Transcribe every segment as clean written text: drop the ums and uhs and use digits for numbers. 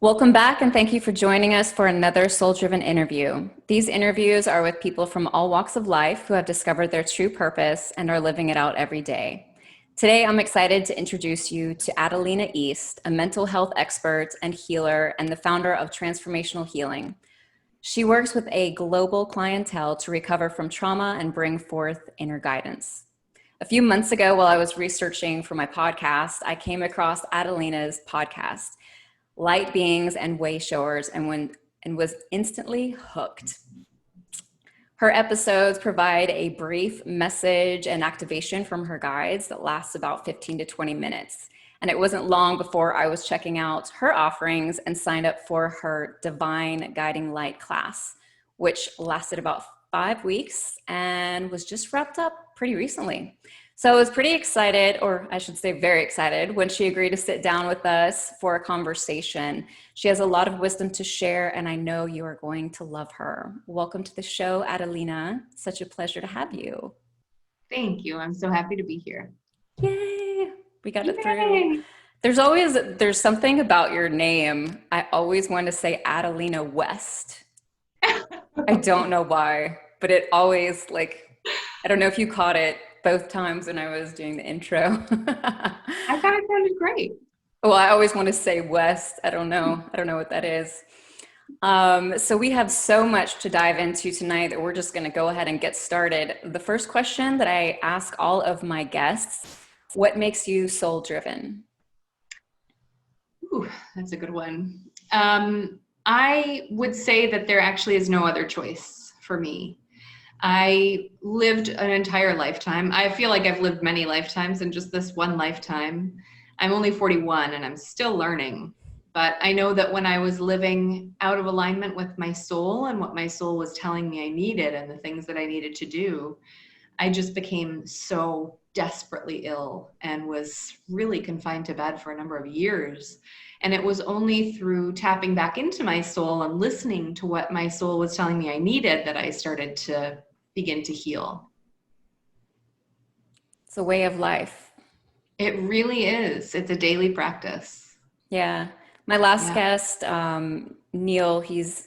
Welcome back, and thank you for joining us for another soul-driven interview. These interviews are with people from all walks of life who have discovered their true purpose and are living it out every day. Today, I'm excited to introduce you to Adalina East, a mental health expert and healer and the founder of Transformational Healing. She works with a global clientele to recover from trauma and bring forth inner guidance. A few months ago, while I was researching for my podcast, I came across Adalina's podcast, Light Beings and Way Showers, and was instantly hooked. Her episodes provide a brief message and activation from her guides that lasts about 15 to 20 minutes. And it wasn't long before I was checking out her offerings and signed up for her Divine Guiding Light class, which lasted about 5 weeks and was just wrapped up pretty recently. So I was pretty excited, or I should say very excited, when she agreed to sit down with us for a conversation. She has a lot of wisdom to share, and I know you are going to love her. Welcome to the show, Adalina. Such a pleasure to have you. Thank you. I'm so happy to be here. Yay! We got it through. Yay! There's something about your name. I always want to say Adalina West. I don't know why, but it always, I don't know if you caught it both times when I was doing the intro. I thought it sounded great. Well, I always want to say West. I don't know what that is. So we have so much to dive into tonight that we're just going to go ahead and get started. The first question that I ask all of my guests, what makes you soul driven? Ooh, that's a good one. I would say that there actually is no other choice for me. I lived an entire lifetime. I feel like I've lived many lifetimes in just this one lifetime. I'm only 41 and I'm still learning. But I know that when I was living out of alignment with my soul and what my soul was telling me I needed and the things that I needed to do, I just became so desperately ill and was really confined to bed for a number of years. And it was only through tapping back into my soul and listening to what my soul was telling me I needed that I started to begin to heal. It's a way of life. It really is. It's a daily practice. Yeah. My last guest, Neil, he's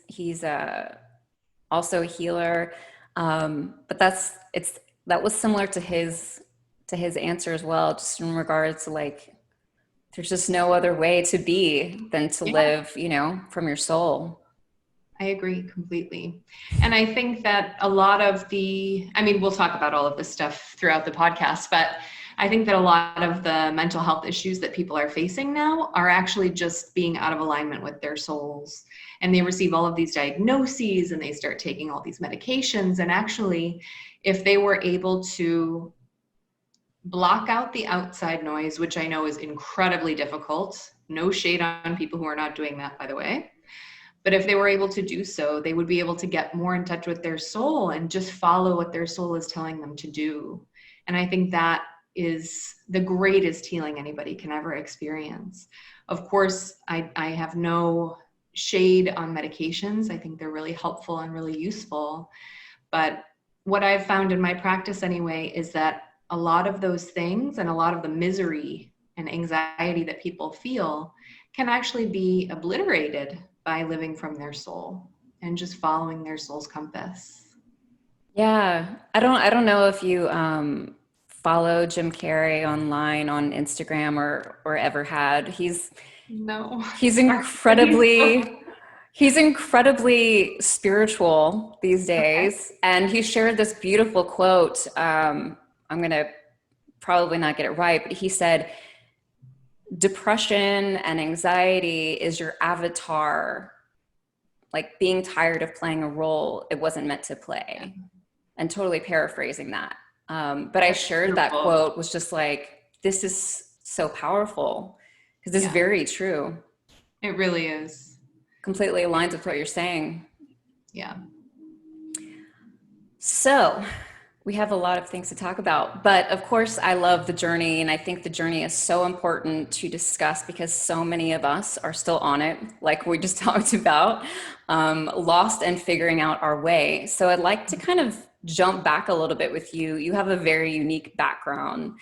also a healer. But that was similar to his answer as well, just in regards to there's just no other way to be than to live, from your soul. I agree completely. And I think that a lot of we'll talk about all of this stuff throughout the podcast, but I think that a lot of the mental health issues that people are facing now are actually just being out of alignment with their souls. And they receive all of these diagnoses and they start taking all these medications. And actually, if they were able to block out the outside noise, which I know is incredibly difficult, no shade on people who are not doing that, by the way. But if they were able to do so, they would be able to get more in touch with their soul and just follow what their soul is telling them to do. And I think that is the greatest healing anybody can ever experience. Of course, I have no shade on medications. I think they're really helpful and really useful. But what I've found in my practice anyway is that a lot of those things and a lot of the misery and anxiety that people feel can actually be obliterated by living from their soul and just following their soul's compass. Yeah. I don't know if you follow Jim Carrey online on Instagram or ever had. He's incredibly spiritual these days. Okay. And he shared this beautiful quote. I'm going to probably not get it right, but he said, depression and anxiety is your avatar, like being tired of playing a role it wasn't meant to play. And totally paraphrasing that. But I shared that quote, was just like, this is so powerful because it's very true. It really is. Completely aligns with what you're saying. Yeah. So we have a lot of things to talk about, but of course I love the journey. And I think the journey is so important to discuss because so many of us are still on it. Like we just talked about, lost and figuring out our way. So I'd like to kind of jump back a little bit with you. You have a very unique background.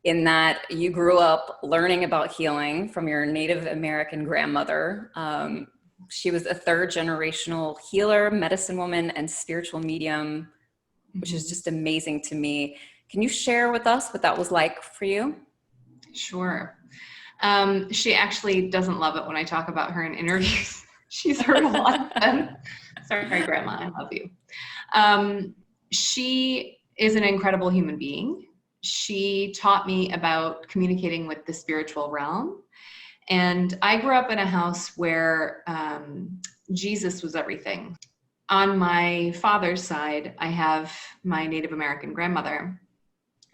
in that you grew up learning about healing from your Native American grandmother. She was a third generational healer, medicine woman, and spiritual medium, which is just amazing to me. Can you share with us what that was like for you? Sure. She actually doesn't love it when I talk about her in interviews. She's heard a lot of them. Sorry, Grandma, I love you. She is an incredible human being. She taught me about communicating with the spiritual realm. And I grew up in a house where Jesus was everything. On my father's side, I have my Native American grandmother.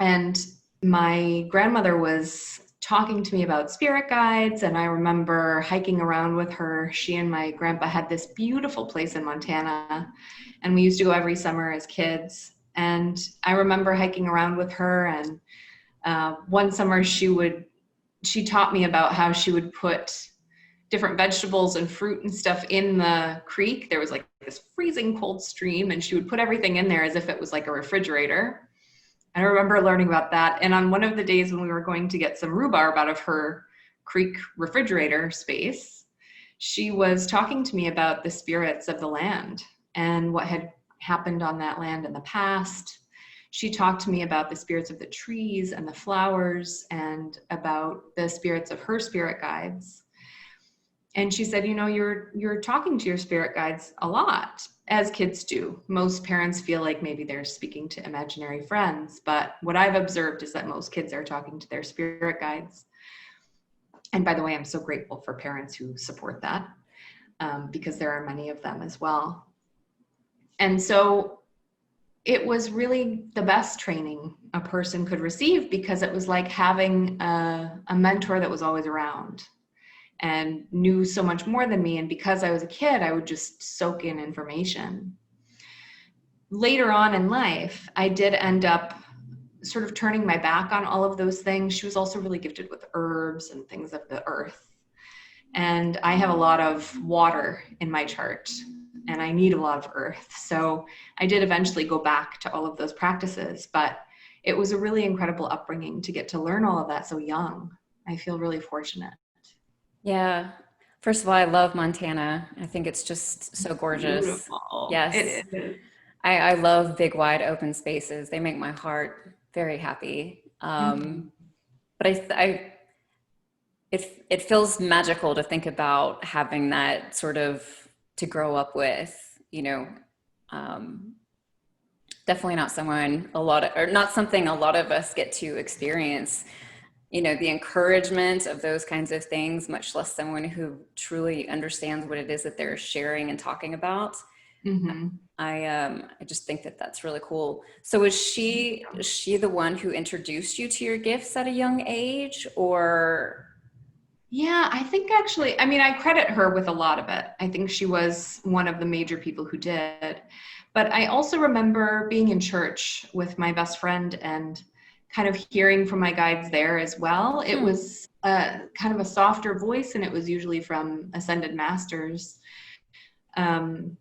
And my grandmother was talking to me about spirit guides, and I remember hiking around with her. She and my grandpa had this beautiful place in Montana, and we used to go every summer as kids. And I remember hiking around with her, and one summer she taught me about how she would put different vegetables and fruit and stuff in the creek. There was like this freezing cold stream, and she would put everything in there as if it was like a refrigerator. I remember learning about that. And on one of the days when we were going to get some rhubarb out of her creek refrigerator space, she was talking to me about the spirits of the land and what had happened on that land in the past. She talked to me about the spirits of the trees and the flowers and about the spirits of her spirit guides. And she said, you know, you're talking to your spirit guides a lot, as kids do. Most parents feel like maybe they're speaking to imaginary friends, but what I've observed is that most kids are talking to their spirit guides. And by the way, I'm so grateful for parents who support that, because there are many of them as well. And so it was really the best training a person could receive, because it was like having a mentor that was always around and knew so much more than me. And because I was a kid, I would just soak in information. Later on in life, I did end up sort of turning my back on all of those things. She was also really gifted with herbs and things of the earth. And I have a lot of water in my chart, and I need a lot of earth. So I did eventually go back to all of those practices, but it was a really incredible upbringing to get to learn all of that so young. I feel really fortunate. Yeah. First of all, I love Montana. I think it's just so gorgeous. Beautiful. Yes. It is. I love big, wide open spaces. They make my heart very happy. But it feels magical to think about having that sort of to grow up with, you know, definitely not something a lot of us get to experience, you know, the encouragement of those kinds of things, much less someone who truly understands what it is that they're sharing and talking about. I just think that that's really cool. So is she the one who introduced you to your gifts at a young age, or? Yeah, I think actually, I mean, I credit her with a lot of it. I think she was one of the major people who did. But I also remember being in church with my best friend and kind of hearing from my guides there as well. It was kind of a softer voice, and it was usually from ascended masters. And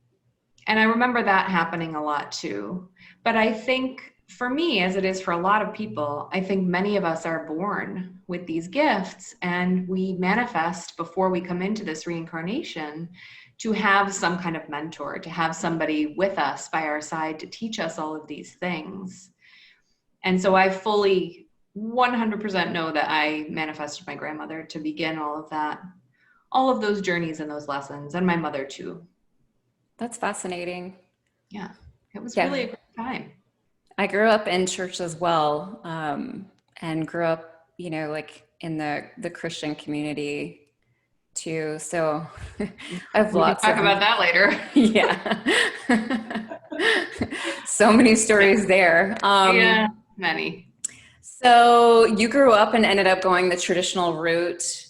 I remember that happening a lot too. But I think for me, as it is for a lot of people, I think many of us are born with these gifts, and we manifest before we come into this reincarnation to have some kind of mentor, to have somebody with us by our side to teach us all of these things. And so I fully 100% know that I manifested my grandmother to begin all of that, all of those journeys and those lessons, and my mother too. That's fascinating. Yeah, it was really a great time. I grew up in church as well, and grew up, you know, like in the Christian community too. So I have We can lots talk of about that later. Yeah. So many stories there. Yeah, many. So you grew up and ended up going the traditional route.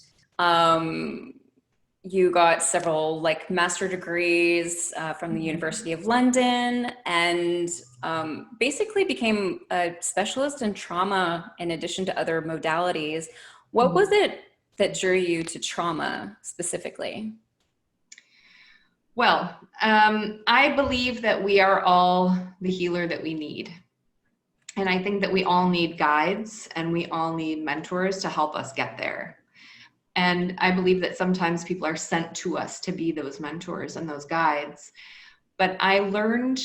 You got several like master degrees from the University of London, and basically became a specialist in trauma in addition to other modalities. What was it that drew you to trauma specifically? Well, I believe that we are all the healer that we need. And I think that we all need guides and we all need mentors to help us get there. And I believe that sometimes people are sent to us to be those mentors and those guides. But I learned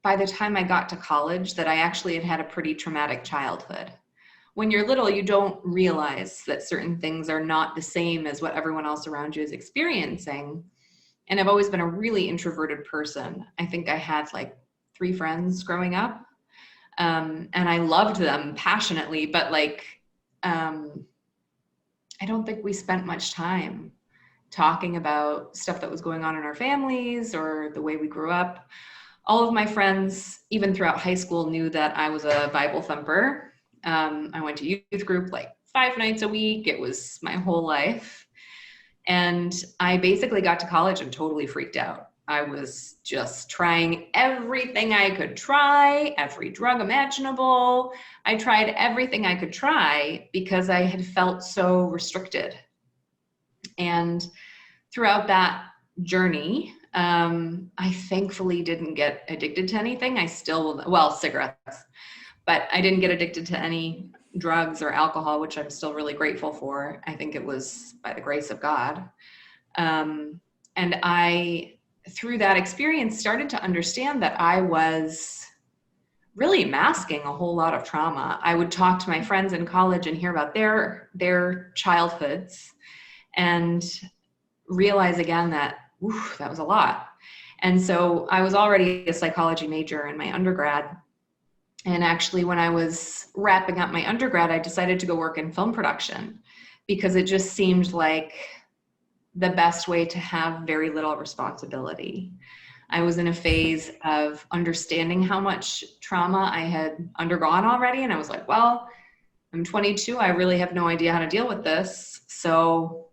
by the time I got to college that I actually had had a pretty traumatic childhood. When you're little, you don't realize that certain things are not the same as what everyone else around you is experiencing. And I've always been a really introverted person. I think I had like 3 friends growing up. And I loved them passionately, but I don't think we spent much time talking about stuff that was going on in our families or the way we grew up. All of my friends, even throughout high school, knew that I was a Bible thumper. I went to youth group like 5 nights a week. It was my whole life. And I basically got to college and totally freaked out. I was just trying everything I could try, every drug imaginable. I tried everything I could try because I had felt so restricted. And throughout that journey, I thankfully didn't get addicted to anything. I still, well, cigarettes, but I didn't get addicted to any drugs or alcohol, which I'm still really grateful for. I think it was by the grace of God. And I, through that experience, started to understand that I was really masking a whole lot of trauma. I would talk to my friends in college and hear about their childhoods and realize again that, that was a lot. And so I was already a psychology major in my undergrad. And actually, when I was wrapping up my undergrad, I decided to go work in film production because it just seemed like the best way to have very little responsibility. I was in a phase of understanding how much trauma I had undergone already. And I was like, well, I'm 22. I really have no idea how to deal with this. So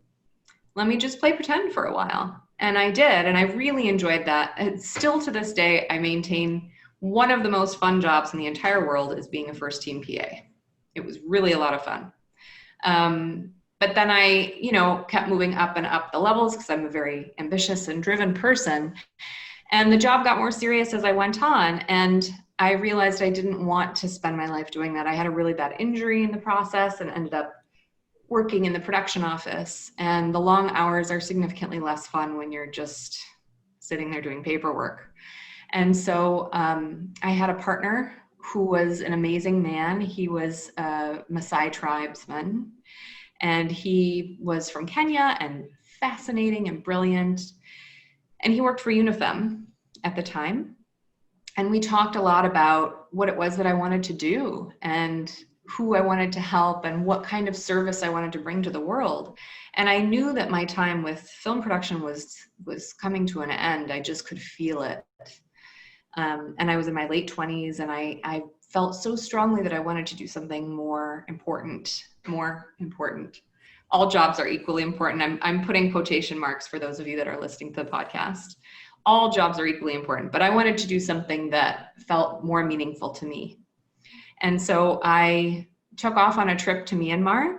let me just play pretend for a while. And I did. And I really enjoyed that. And still to this day, I maintain one of the most fun jobs in the entire world is being a first team PA. It was really a lot of fun. But then I, kept moving up and up the levels because I'm a very ambitious and driven person. And the job got more serious as I went on. And I realized I didn't want to spend my life doing that. I had a really bad injury in the process and ended up working in the production office. And the long hours are significantly less fun when you're just sitting there doing paperwork. And so I had a partner who was an amazing man. He was a Maasai tribesman. And he was from Kenya and fascinating and brilliant. And he worked for Unifem at the time. And we talked a lot about what it was that I wanted to do and who I wanted to help and what kind of service I wanted to bring to the world. And I knew that my time with film production was coming to an end. I just could feel it. And I was in my late 20s and I felt so strongly that I wanted to do something more important. All jobs are equally important. I'm putting quotation marks for those of you that are listening to the podcast. All jobs are equally important, but I wanted to do something that felt more meaningful to me. And so I took off on a trip to Myanmar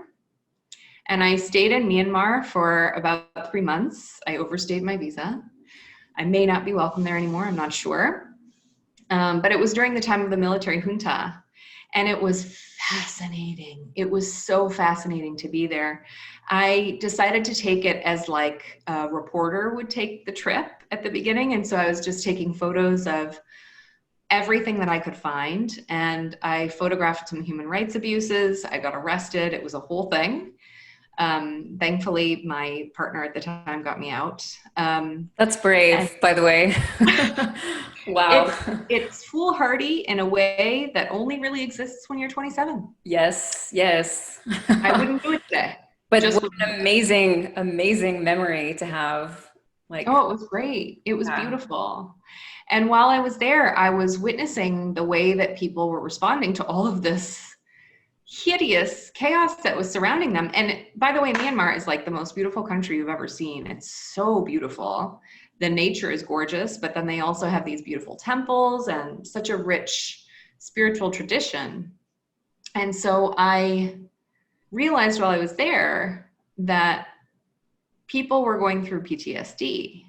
and I stayed in Myanmar for about 3 months. I overstayed my visa. I may not be welcome there anymore. I'm not sure. But it was during the time of the military junta. And it was fascinating. It was so fascinating to be there. I decided to take it as like a reporter would take the trip at the beginning. And so I was just taking photos of everything that I could find. And I photographed some human rights abuses. I got arrested. It was a whole thing. Thankfully, my partner at the time got me out. That's brave, by the way. Wow. It's foolhardy in a way that only really exists when you're 27. Yes. I wouldn't do it today. But what an amazing memory to have. It was great. It was beautiful. And while I was there, I was witnessing the way that people were responding to all of this hideous chaos that was surrounding them. And by the way, Myanmar is like the most beautiful country you've ever seen. It's so beautiful. The nature is gorgeous, but then they also have these beautiful temples and such a rich spiritual tradition. And so I realized while I was there that people were going through PTSD.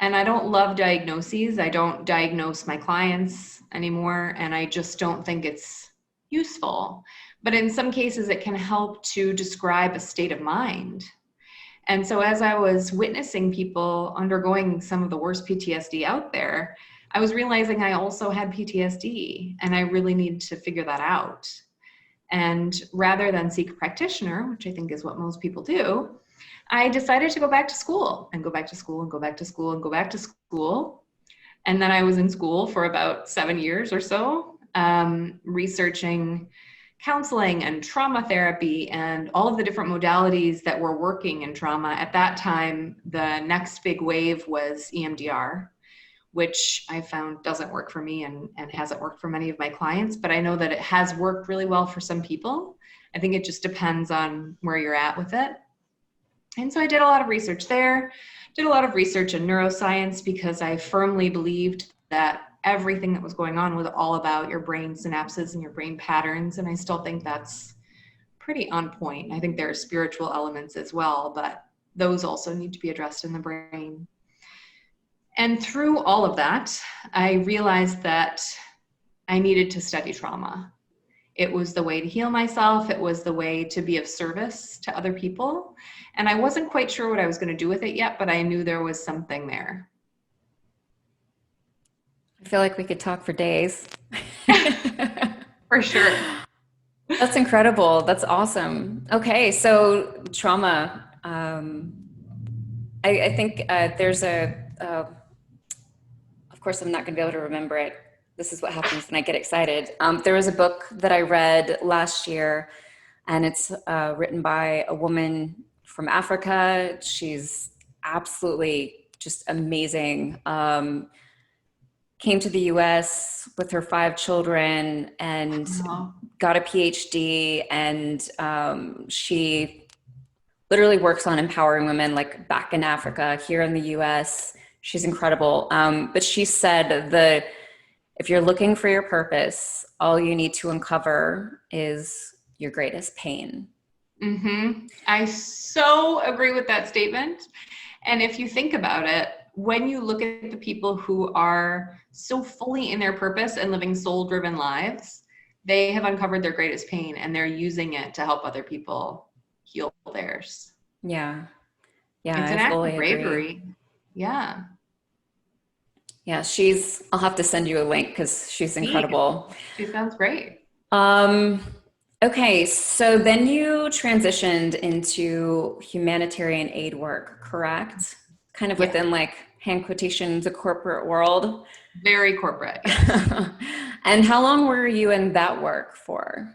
And I don't love diagnoses. I don't diagnose my clients anymore, and I just don't think it's useful. But in some cases, it can help to describe a state of mind. And so as I was witnessing people undergoing some of the worst PTSD out there, I was realizing I also had PTSD, and I really needed to figure that out. And rather than seek a practitioner, which I think is what most people do, I decided to go back to school and go back to school and go back to school and go back to school. And then I was in school for about 7 years or so, researching counseling and trauma therapy and all of the different modalities that were working in trauma. At that time, the next big wave was EMDR, which I found doesn't work for me and hasn't worked for many of my clients, but I know that it has worked really well for some people. I think it just depends on where you're at with it. And so I did a lot of research there, did a lot of research in neuroscience, because I firmly believed that everything that was going on was all about your brain synapses and your brain patterns. And I still think that's pretty on point. I think there are spiritual elements as well, but those also need to be addressed in the brain. And through all of that, I realized that I needed to study trauma. It was the way to heal myself. It was the way to be of service to other people. And I wasn't quite sure what I was going to do with it yet, but I knew there was something there. I feel like we could talk for days. For sure. That's incredible. That's awesome. Okay, so trauma. I think there's of course, I'm not going to be able to remember it. This is what happens when I get excited. There was a book that I read last year, and it's written by a woman from Africa. She's absolutely just amazing. Came to the US with her 5 children and got a PhD, and she literally works on empowering women like back in Africa, here in the US. She's incredible. But she said if you're looking for your purpose, all you need to uncover is your greatest pain. Mm-hmm. I so agree with that statement. And if you think about it, when you look at the people who are so fully in their purpose and living soul-driven lives, they have uncovered their greatest pain and they're using it to help other people heal theirs. Yeah. It's an act of bravery. Yeah. Yeah, I'll have to send you a link because she's incredible. She sounds great. Okay, so then you transitioned into humanitarian aid work, correct? Kind of within like hand quotations, the corporate world. Very corporate. Yes. And how long were you in that work for?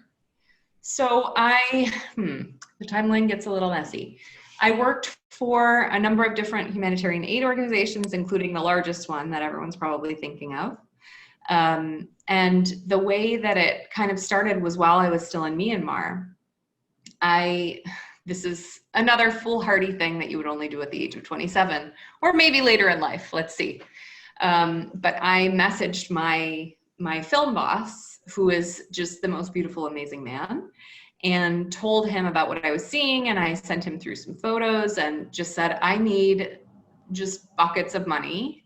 So the timeline gets a little messy. I worked for a number of different humanitarian aid organizations, including the largest one that everyone's probably thinking of. And the way that it kind of started was while I was still in Myanmar. This is another foolhardy thing that you would only do at the age of 27, or maybe later in life, let's see. But I messaged my film boss, who is just the most beautiful, amazing man, and told him about what I was seeing. And I sent him through some photos and just said, I need just buckets of money.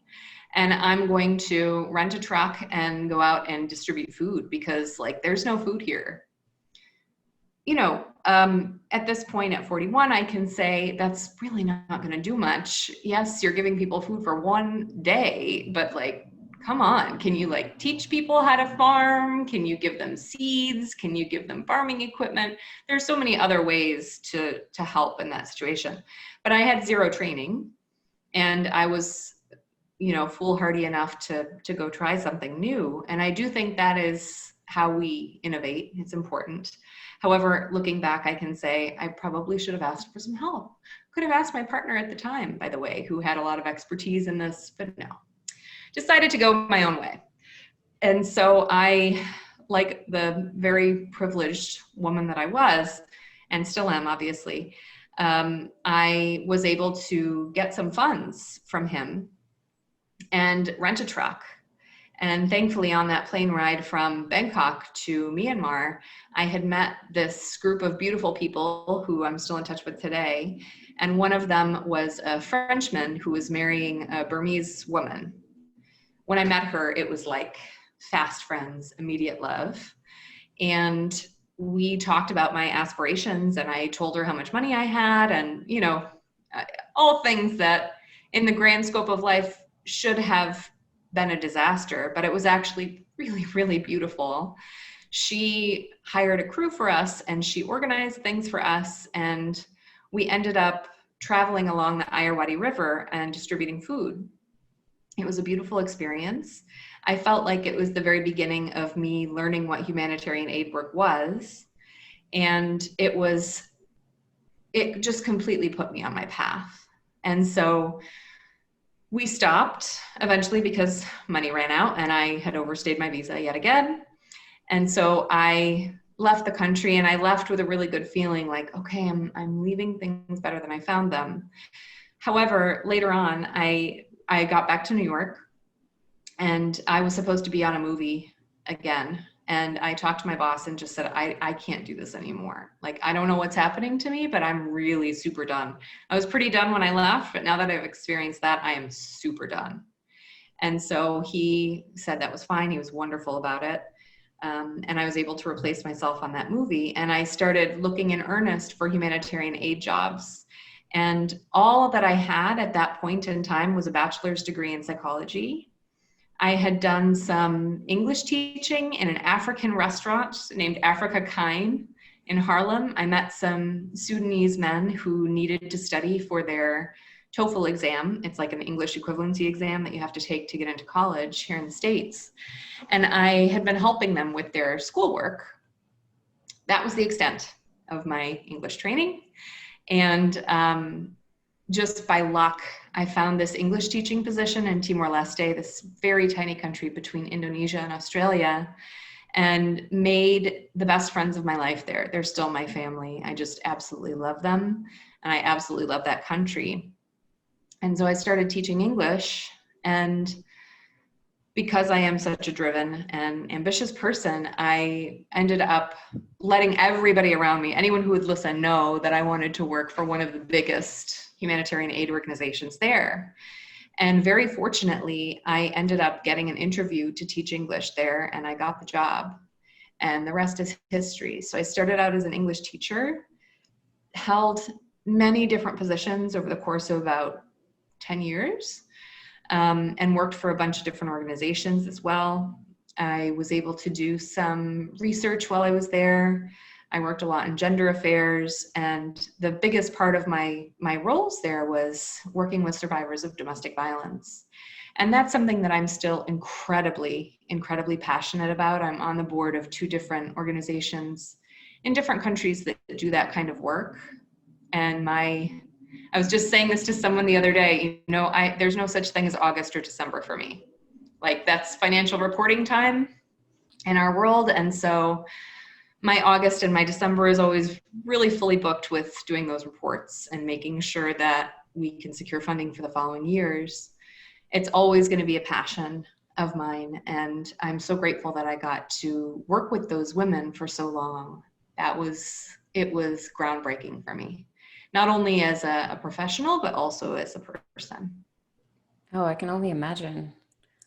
And I'm going to rent a truck and go out and distribute food because like, there's no food here. You know, at this point at 41, I can say that's really not going to do much. Yes, you're giving people food for one day, but like, come on, can you like teach people how to farm? Can you give them seeds? Can you give them farming equipment? There's so many other ways to help in that situation. But I had zero training, and I was, foolhardy enough to go try something new. And I do think that is how we innovate. It's important. However, looking back, I can say I probably should have asked for some help. Could have asked my partner at the time, by the way, who had a lot of expertise in this, but no. Decided to go my own way. And so I, like the very privileged woman that I was, and still am obviously, I was able to get some funds from him and rent a truck. And thankfully on that plane ride from Bangkok to Myanmar, I had met this group of beautiful people who I'm still in touch with today. And one of them was a Frenchman who was marrying a Burmese woman. When I met her, it was like fast friends, immediate love. And we talked about my aspirations, and I told her how much money I had, and, you know, all things that in the grand scope of life should have been a disaster, but it was actually really, really beautiful. She hired a crew for us, and she organized things for us, and we ended up traveling along the Irrawaddy River and distributing food. It was a beautiful experience. I felt like it was the very beginning of me learning what humanitarian aid work was. And it just completely put me on my path. And so we stopped eventually because money ran out and I had overstayed my visa yet again. And so I left the country, and I left with a really good feeling like, okay, I'm leaving things better than I found them. However, later on, I got back to New York, and I was supposed to be on a movie again. And I talked to my boss and just said, I can't do this anymore. Like, I don't know what's happening to me, but I'm really super done. I was pretty done when I left, but now that I've experienced that, I am super done. And so he said that was fine. He was wonderful about it. And I was able to replace myself on that movie. And I started looking in earnest for humanitarian aid jobs. And all that I had at that point in time was a bachelor's degree in psychology. I had done some English teaching in an African restaurant named Africa Kine in Harlem. I met some Sudanese men who needed to study for their TOEFL exam. It's like an English equivalency exam that you have to take to get into college here in the States. And I had been helping them with their schoolwork. That was the extent of my English training. And just by luck, I found this English teaching position in Timor-Leste, this very tiny country between Indonesia and Australia, and made the best friends of my life there. They're still my family. I just absolutely love them, and I absolutely love that country. And so I started teaching English, and because I am such a driven and ambitious person, I ended up letting everybody around me, anyone who would listen, know that I wanted to work for one of the biggest humanitarian aid organizations there. And very fortunately, I ended up getting an interview to teach English there, and I got the job. And the rest is history. So I started out as an English teacher, held many different positions over the course of about 10 years, and worked for a bunch of different organizations as well. I was able to do some research while I was there. I worked a lot in gender affairs, and the biggest part of my roles there was working with survivors of domestic violence. And that's something that I'm still incredibly, incredibly passionate about. I'm on the board of 2 different organizations in different countries that do that kind of work. And I was just saying this to someone the other day, you know, there's no such thing as August or December for me. Like, that's financial reporting time in our world. And so my August and my December is always really fully booked with doing those reports and making sure that we can secure funding for the following years. It's always going to be a passion of mine. And I'm so grateful that I got to work with those women for so long. It was groundbreaking for me, not only as a professional, but also as a person. Oh, I can only imagine.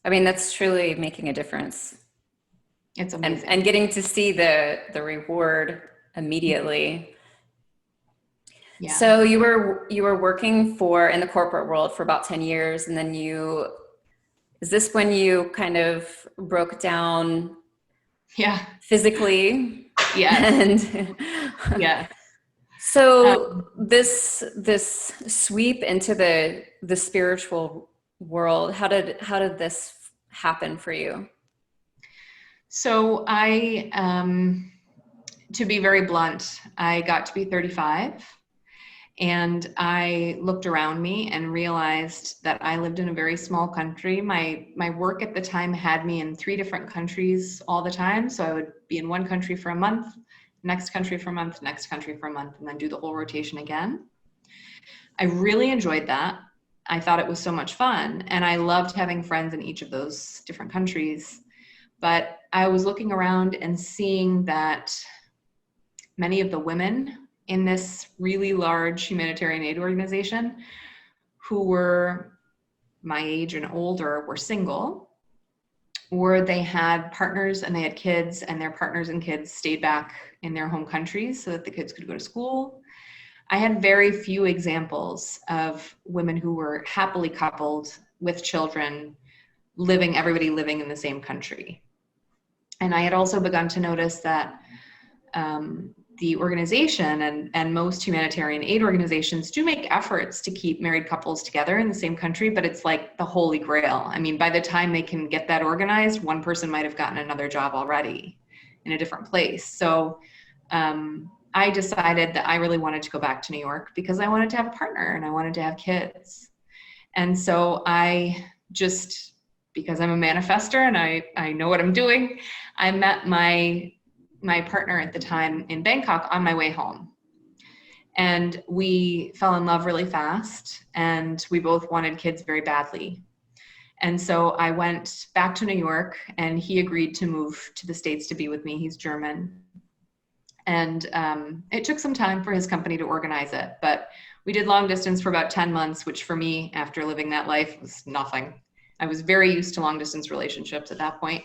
I mean, that's truly making a difference. It's amazing. And getting to see the reward immediately. Yeah. So you were working in the corporate world for about 10 years, and then is this when you kind of broke down? Yeah. Physically? Yeah. And yeah. So this sweep into the spiritual world, how did this happen for you? So I, to be very blunt, I got to be 35, and I looked around me and realized that I lived in a very small country. My work at the time had me in 3 different countries all the time. So I would be in one country for a month, next country for a month, next country for a month, and then do the whole rotation again. I really enjoyed that. I thought it was so much fun, and I loved having friends in each of those different countries. But I was looking around and seeing that many of the women in this really large humanitarian aid organization who were my age and older, were single, or they had partners and they had kids, and their partners and kids stayed back in their home countries so that the kids could go to school. I had very few examples of women who were happily coupled with children, everybody living in the same country. And I had also begun to notice that the organization and most humanitarian aid organizations do make efforts to keep married couples together in the same country, but it's like the holy grail. I mean, by the time they can get that organized, one person might have gotten another job already in a different place. So I decided that I really wanted to go back to New York because I wanted to have a partner and I wanted to have kids. And so I just, because I'm a manifestor and I know what I'm doing, I met my partner at the time in Bangkok on my way home. And we fell in love really fast, and we both wanted kids very badly. And so I went back to New York, and he agreed to move to the States to be with me. He's German. And it took some time for his company to organize it, but we did long distance for about 10 months, which for me, after living that life, was nothing. I was very used to long distance relationships at that point.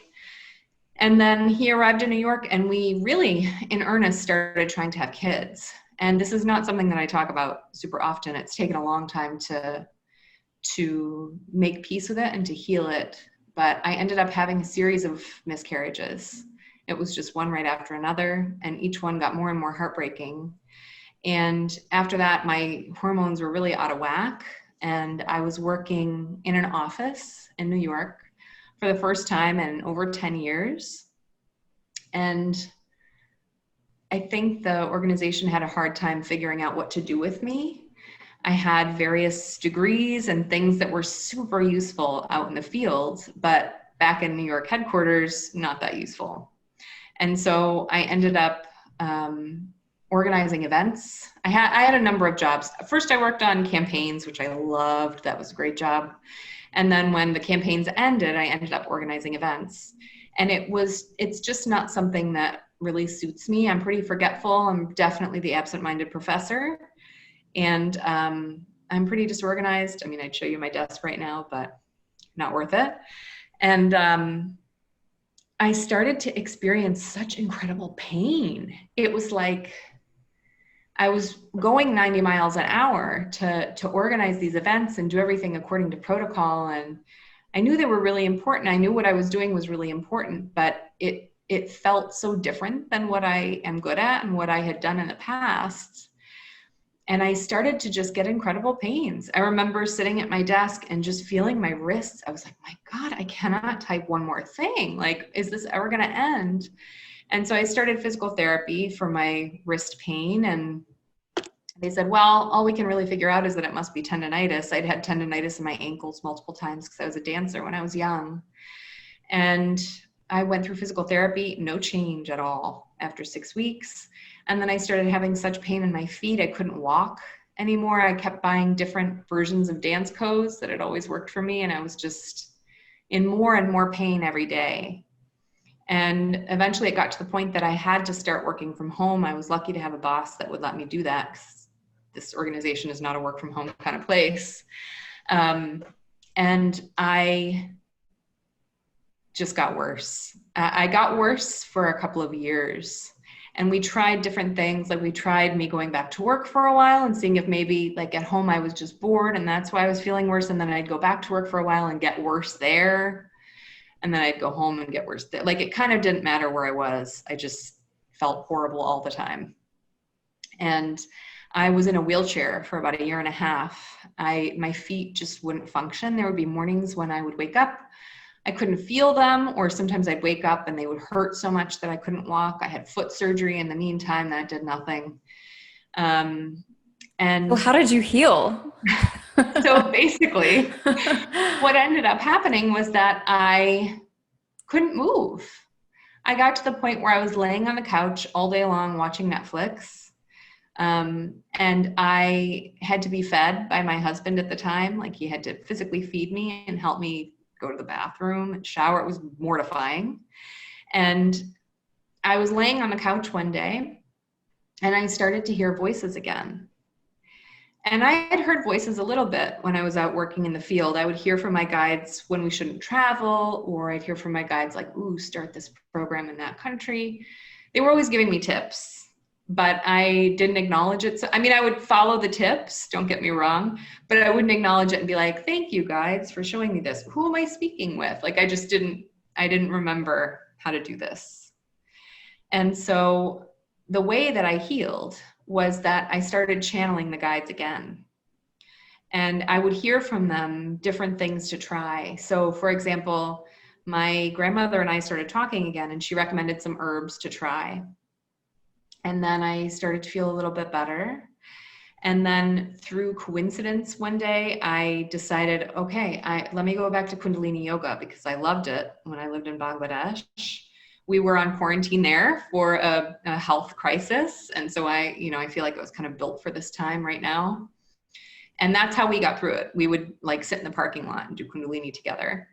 And then he arrived in New York, and we really, in earnest, started trying to have kids. And this is not something that I talk about super often. It's taken a long time to make peace with it and to heal it. But I ended up having a series of miscarriages. It was just one right after another, and each one got more and more heartbreaking. And after that, my hormones were really out of whack, and I was working in an office in New York for the first time in over 10 years. And I think the organization had a hard time figuring out what to do with me. I had various degrees and things that were super useful out in the field, but back in New York headquarters, not that useful. And so I ended up organizing events. I had a number of jobs. First, I worked on campaigns, which I loved. That was a great job. And then when the campaigns ended, I ended up organizing events. And it's just not something that really suits me. I'm pretty forgetful. I'm definitely the absent-minded professor. And I'm pretty disorganized. I mean, I'd show you my desk right now, but not worth it. And I started to experience such incredible pain. It was like I was going 90 miles an hour to organize these events and do everything according to protocol. And I knew they were really important. I knew what I was doing was really important, but it felt so different than what I am good at and what I had done in the past. And I started to just get incredible pains. I remember sitting at my desk and just feeling my wrists. I was like, my God, I cannot type one more thing. Like, is this ever going to end? And so I started physical therapy for my wrist pain. And they said, well, all we can really figure out is that it must be tendonitis. I'd had tendonitis in my ankles multiple times because I was a dancer when I was young. And I went through physical therapy, no change at all after 6 weeks. And then I started having such pain in my feet, I couldn't walk anymore. I kept buying different versions of dance codes that had always worked for me. And I was just in more and more pain every day. And eventually it got to the point that I had to start working from home. I was lucky to have a boss that would let me do that, because this organization is not a work from home kind of place. And I just got worse. I got worse for a couple of years. And we tried different things. Like we tried me going back to work for a while and seeing if maybe like at home I was just bored and that's why I was feeling worse. And then I'd go back to work for a while and get worse there. And then I'd go home and get worse there. Like it kind of didn't matter where I was. I just felt horrible all the time. And I was in a wheelchair for about 1.5 years. My feet just wouldn't function. There would be mornings when I would wake up, I couldn't feel them, or sometimes I'd wake up and they would hurt so much that I couldn't walk. I had foot surgery in the meantime that did nothing. And well, how did you heal? So basically, what ended up happening was that I couldn't move. I got to the point where I was laying on the couch all day long watching Netflix. And I had to be fed by my husband at the time. Like he had to physically feed me and help me go to the bathroom and shower. It was mortifying. And I was laying on the couch one day And I started to hear voices again. And I had heard voices a little bit when I was out working in the field. I would hear from my guides when we shouldn't travel, or I'd hear from my guides like, ooh, start this program in that country. They were always giving me tips, but I didn't acknowledge it. So, I mean, I would follow the tips, don't get me wrong, but I wouldn't acknowledge it and be like, thank you guides for showing me this. Who am I speaking with? Like, I didn't remember how to do this. And so the way that I healed was that I started channeling the guides again. And I would hear from them different things to try. So for example, my grandmother and I started talking again, and she recommended some herbs to try. And then I started to feel a little bit better. And then through coincidence one day, I decided, okay, let me go back to Kundalini yoga because I loved it when I lived in Bangladesh. We were on quarantine there for a health crisis. And so I feel like it was kind of built for this time right now. And that's how we got through it. We would like sit in the parking lot and do Kundalini together.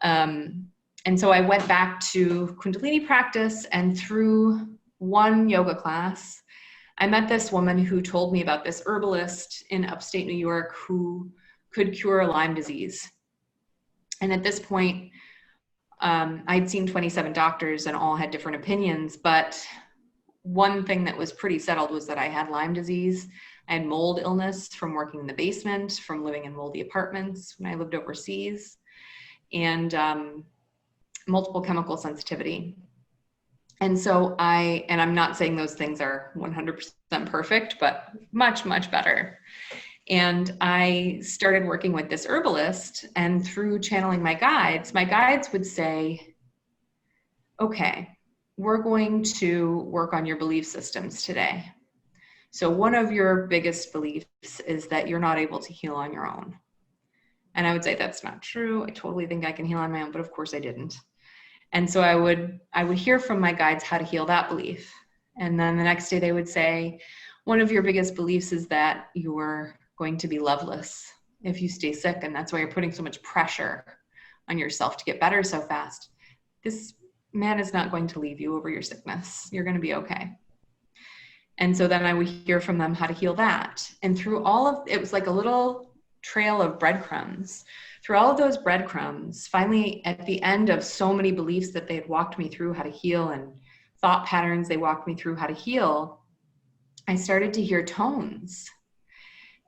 And so I went back to Kundalini practice, and through one yoga class, I met this woman who told me about this herbalist in upstate New York who could cure Lyme disease. And at this point, I'd seen 27 doctors and all had different opinions, but one thing that was pretty settled was that I had Lyme disease. I had mold illness from working in the basement, from living in moldy apartments when I lived overseas, and multiple chemical sensitivity. And so I'm not saying those things are 100% perfect, but much, much better. And I started working with this herbalist, and through channeling my guides would say, okay, we're going to work on your belief systems today. So one of your biggest beliefs is that you're not able to heal on your own. And I would say, that's not true. I totally think I can heal on my own, but of course I didn't. And so I would hear from my guides how to heal that belief. And then the next day they would say, one of your biggest beliefs is that you're going to be loveless if you stay sick. And that's why you're putting so much pressure on yourself to get better so fast. This man is not going to leave you over your sickness. You're going to be okay. And so then I would hear from them how to heal that. And through all of it was like a little trail of breadcrumbs. Through all of those breadcrumbs, finally at the end of so many beliefs that they had walked me through how to heal, and thought patterns they walked me through how to heal, I started to hear tones.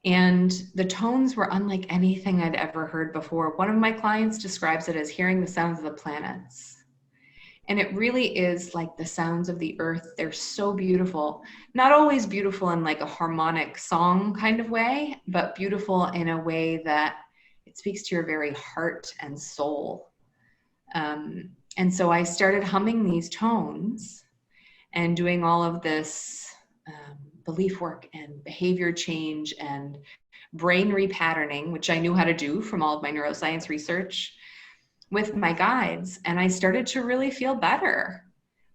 And the tones were unlike anything I'd ever heard before. One of my clients describes it as hearing the sounds of the planets. And it really is like the sounds of the earth. They're so beautiful. Not always beautiful in like a harmonic song kind of way, but beautiful in a way that it speaks to your very heart and soul. And so I started humming these tones and doing all of this belief work and behavior change and brain repatterning, which I knew how to do from all of my neuroscience research, with my guides. And I started to really feel better.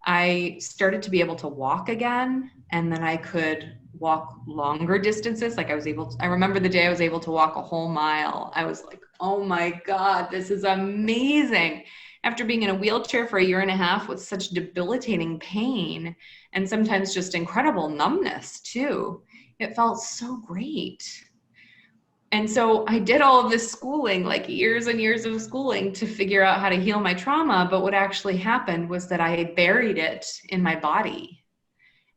I started to be able to walk again, and then I could walk longer distances. Like I remember the day I was able to walk a whole mile. I was like, oh my God, this is amazing. After being in a wheelchair for 1.5 years with such debilitating pain and sometimes just incredible numbness too, it felt so great. And so I did all of this schooling, like years and years of schooling to figure out how to heal my trauma. But what actually happened was that I had buried it in my body.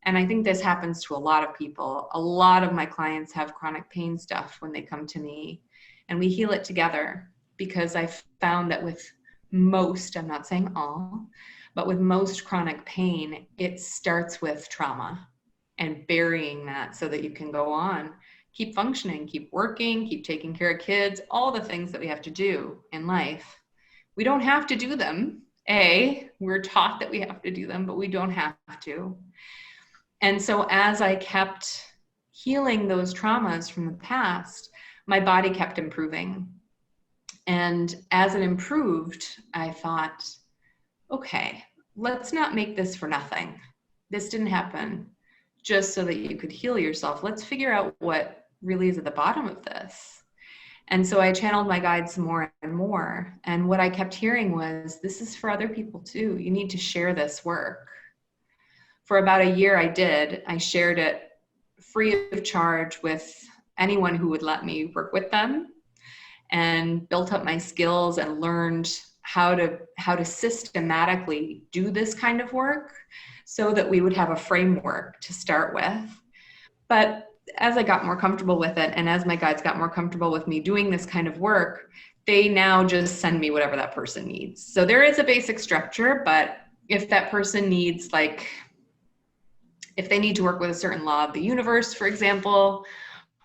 And I think this happens to a lot of people. A lot of my clients have chronic pain stuff when they come to me, and we heal it together, because I found that with most, I'm not saying all, but with most chronic pain, it starts with trauma and burying that so that you can go on, keep functioning, keep working, keep taking care of kids, all the things that we have to do in life. We don't have to do them. We're taught that we have to do them, but we don't have to. And so as I kept healing those traumas from the past, my body kept improving. And as it improved, I thought, okay, let's not make this for nothing. This didn't happen just so that you could heal yourself. Let's figure out what really is at the bottom of this. And so I channeled my guides more and more. And what I kept hearing was, this is for other people too. You need to share this work. For about a year I shared it free of charge with anyone who would let me work with them, and built up my skills and learned how to systematically do this kind of work so that we would have a framework to start with. But as I got more comfortable with it, and as my guides got more comfortable with me doing this kind of work, they now just send me whatever that person needs. So there is a basic structure, but if that person needs, like, if they need to work with a certain law of the universe, for example,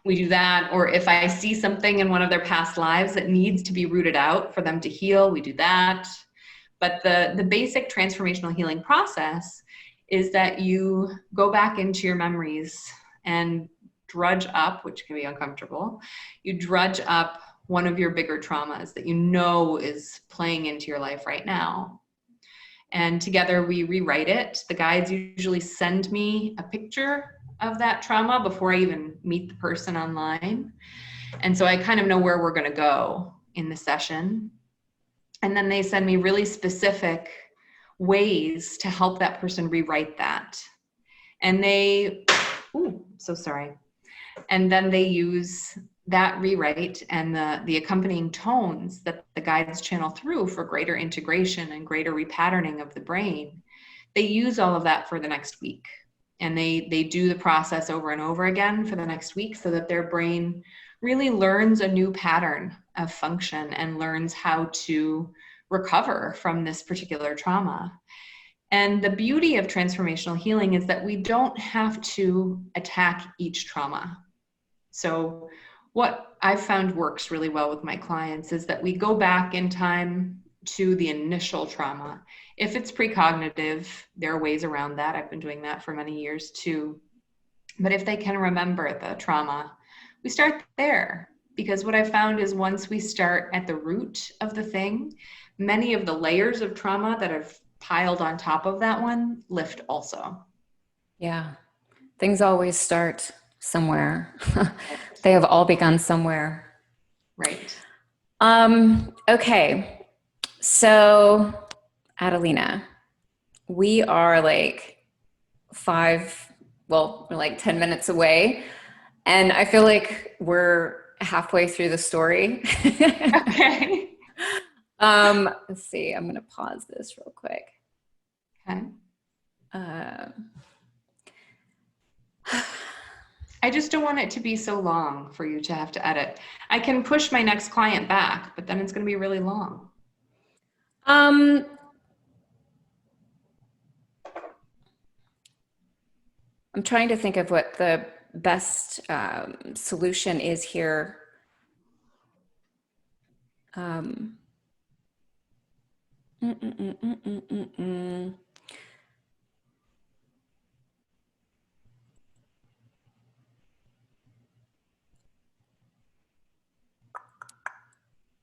we do that. Or if I see something in one of their past lives that needs to be rooted out for them to heal, we do that. But the basic transformational healing process is that you go back into your memories and drudge up, which can be uncomfortable. You drudge up one of your bigger traumas that you know is playing into your life right now. And together we rewrite it. The guides usually send me a picture of that trauma before I even meet the person online. And so I kind of know where we're going to go in the session. And then they send me really specific ways to help that person rewrite that. And so sorry. And then they use that rewrite and the accompanying tones that the guides channel through for greater integration and greater repatterning of the brain. They use all of that for the next week. And they do the process over and over again for the next week so that their brain really learns a new pattern of function and learns how to recover from this particular trauma. And the beauty of transformational healing is that we don't have to attack each trauma. So what I've found works really well with my clients is that we go back in time to the initial trauma. If it's precognitive, there are ways around that. I've been doing that for many years too. But if they can remember the trauma, we start there. Because what I found is once we start at the root of the thing, many of the layers of trauma that have piled on top of that one lift also. Yeah. Things always start somewhere. They have all begun somewhere. Right. Okay. So, Adalina, we are like we're like 10 minutes away. And I feel like we're halfway through the story. Okay. Let's see. I'm going to pause this real quick. Okay. I just don't want it to be so long for you to have to edit. I can push my next client back, but then it's going to be really long. I'm trying to think of what the best solution is here.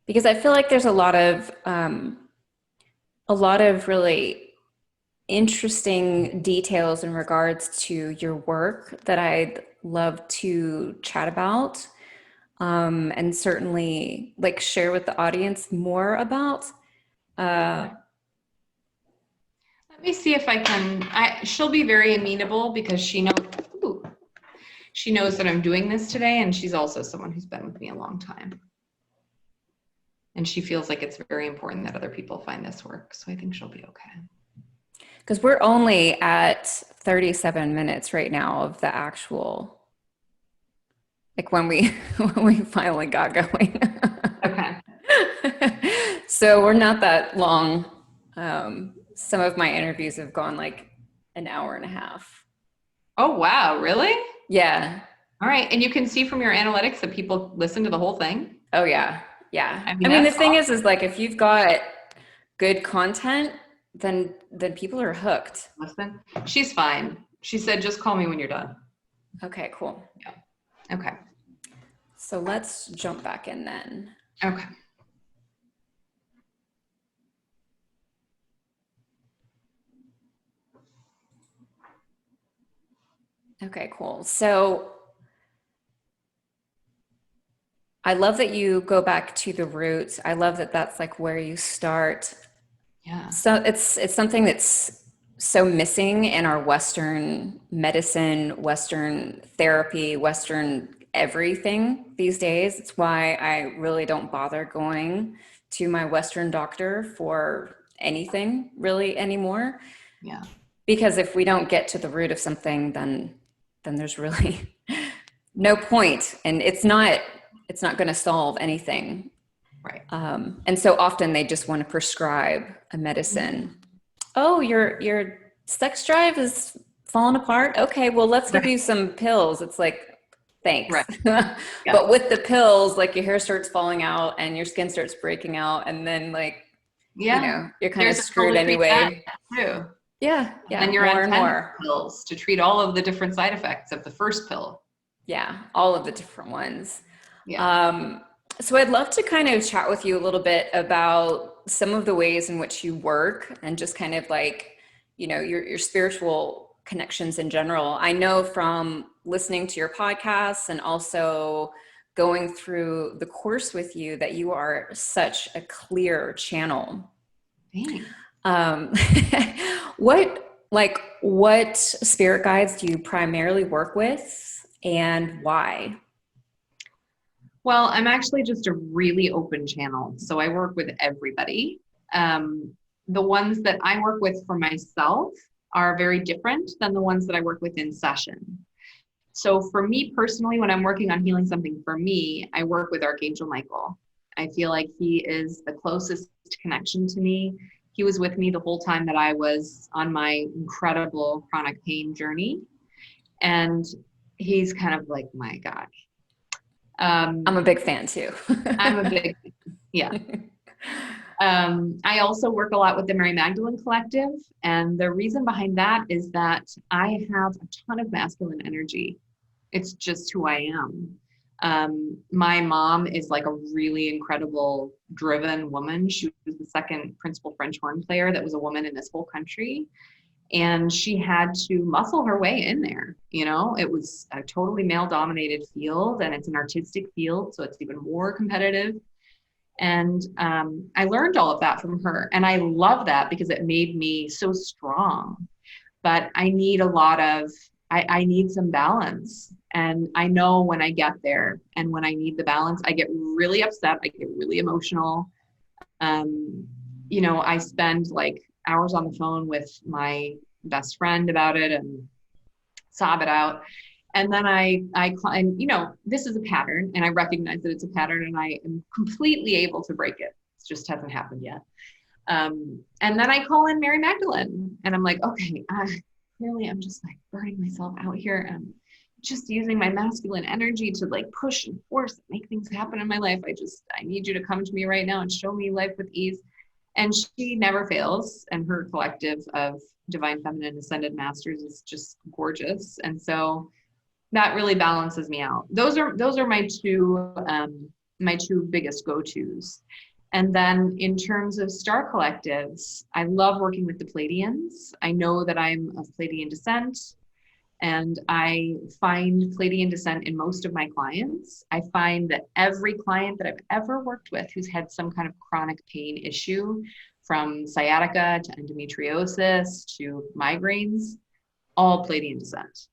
Because I feel like there's a lot of really interesting details in regards to your work that I'd love to chat about, and certainly like share with the audience more about. Let me see if I can. She'll be very amenable because she knows that I'm doing this today, and she's also someone who's been with me a long time. And she feels like it's very important that other people find this work. So I think she'll be okay. Because we're only at 37 minutes right now of the actual, like when we finally got going. Okay. So we're not that long. Some of my interviews have gone like an hour and a half. Oh, wow. Really? Yeah. All right. And you can see from your analytics that people listen to the whole thing? Oh, yeah. Yeah. I mean the thing awesome. is like if you've got good content, then people are hooked. Listen, she's fine. She said, just call me when you're done. Okay, cool. Yeah. Okay. So let's jump back in then. Okay. Okay, cool. So I love that you go back to the roots. I love that that's like where you start. Yeah. So it's something that's so missing in our Western medicine, Western therapy, Western everything these days. It's why I really don't bother going to my Western doctor for anything really anymore. Yeah. Because if we don't get to the root of something, then there's really no point, and it's not going to solve anything. Right. And so often they just want to prescribe a medicine. Oh, your sex drive is falling apart. Okay, well, let's give Right. you some pills. It's like, thanks. Right. Yeah. But with the pills, like your hair starts falling out and your skin starts breaking out, and then like, Yeah. you're kind of There's a pill screwed to treat that anyway. too. Yeah, And then yeah, you're more on and 10 more. pills to treat all of the different side effects of the first pill. Yeah, all of the different ones. Yeah. So I'd love to kind of chat with you a little bit about some of the ways in which you work and just kind of like, your spiritual connections in general. I know from listening to your podcasts and also going through the course with you that you are such a clear channel. Thanks. Um, what spirit guides do you primarily work with and why? Well, I'm actually just a really open channel. So I work with everybody. The ones that I work with for myself are very different than the ones that I work with in session. So for me personally, when I'm working on healing something for me, I work with Archangel Michael. I feel like he is the closest connection to me. He was with me the whole time that I was on my incredible chronic pain journey. And he's kind of like my God. I'm a big fan too. I'm a big, yeah. I also work a lot with the Mary Magdalene Collective. And the reason behind that is that I have a ton of masculine energy. It's just who I am. My mom is like a really incredible, driven woman. She was the second principal French horn player that was a woman in this whole country. And she had to muscle her way in there. It was a totally male dominated field, and it's an artistic field. So it's even more competitive. And I learned all of that from her. And I love that because it made me so strong. But I need I need some balance. And I know when I get there and when I need the balance, I get really upset. I get really emotional. I spend like hours on the phone with my best friend about it and sob it out. And then this is a pattern, and I recognize that it's a pattern, and I am completely able to break it. It just hasn't happened yet. And then I call in Mary Magdalene, and I'm like, okay, clearly I'm just like burning myself out here. And just using my masculine energy to like push and force and make things happen in my life. I need you to come to me right now and show me life with ease. And she never fails. And her collective of Divine Feminine Ascended Masters is just gorgeous. And so that really balances me out. Those are my two biggest go-tos. And then in terms of star collectives, I love working with the Pleiadians. I know that I'm of Pleiadian descent, and I find Pleiadian descent in most of my clients. I find that every client that I've ever worked with who's had some kind of chronic pain issue, from sciatica to endometriosis to migraines, all Pleiadian descent.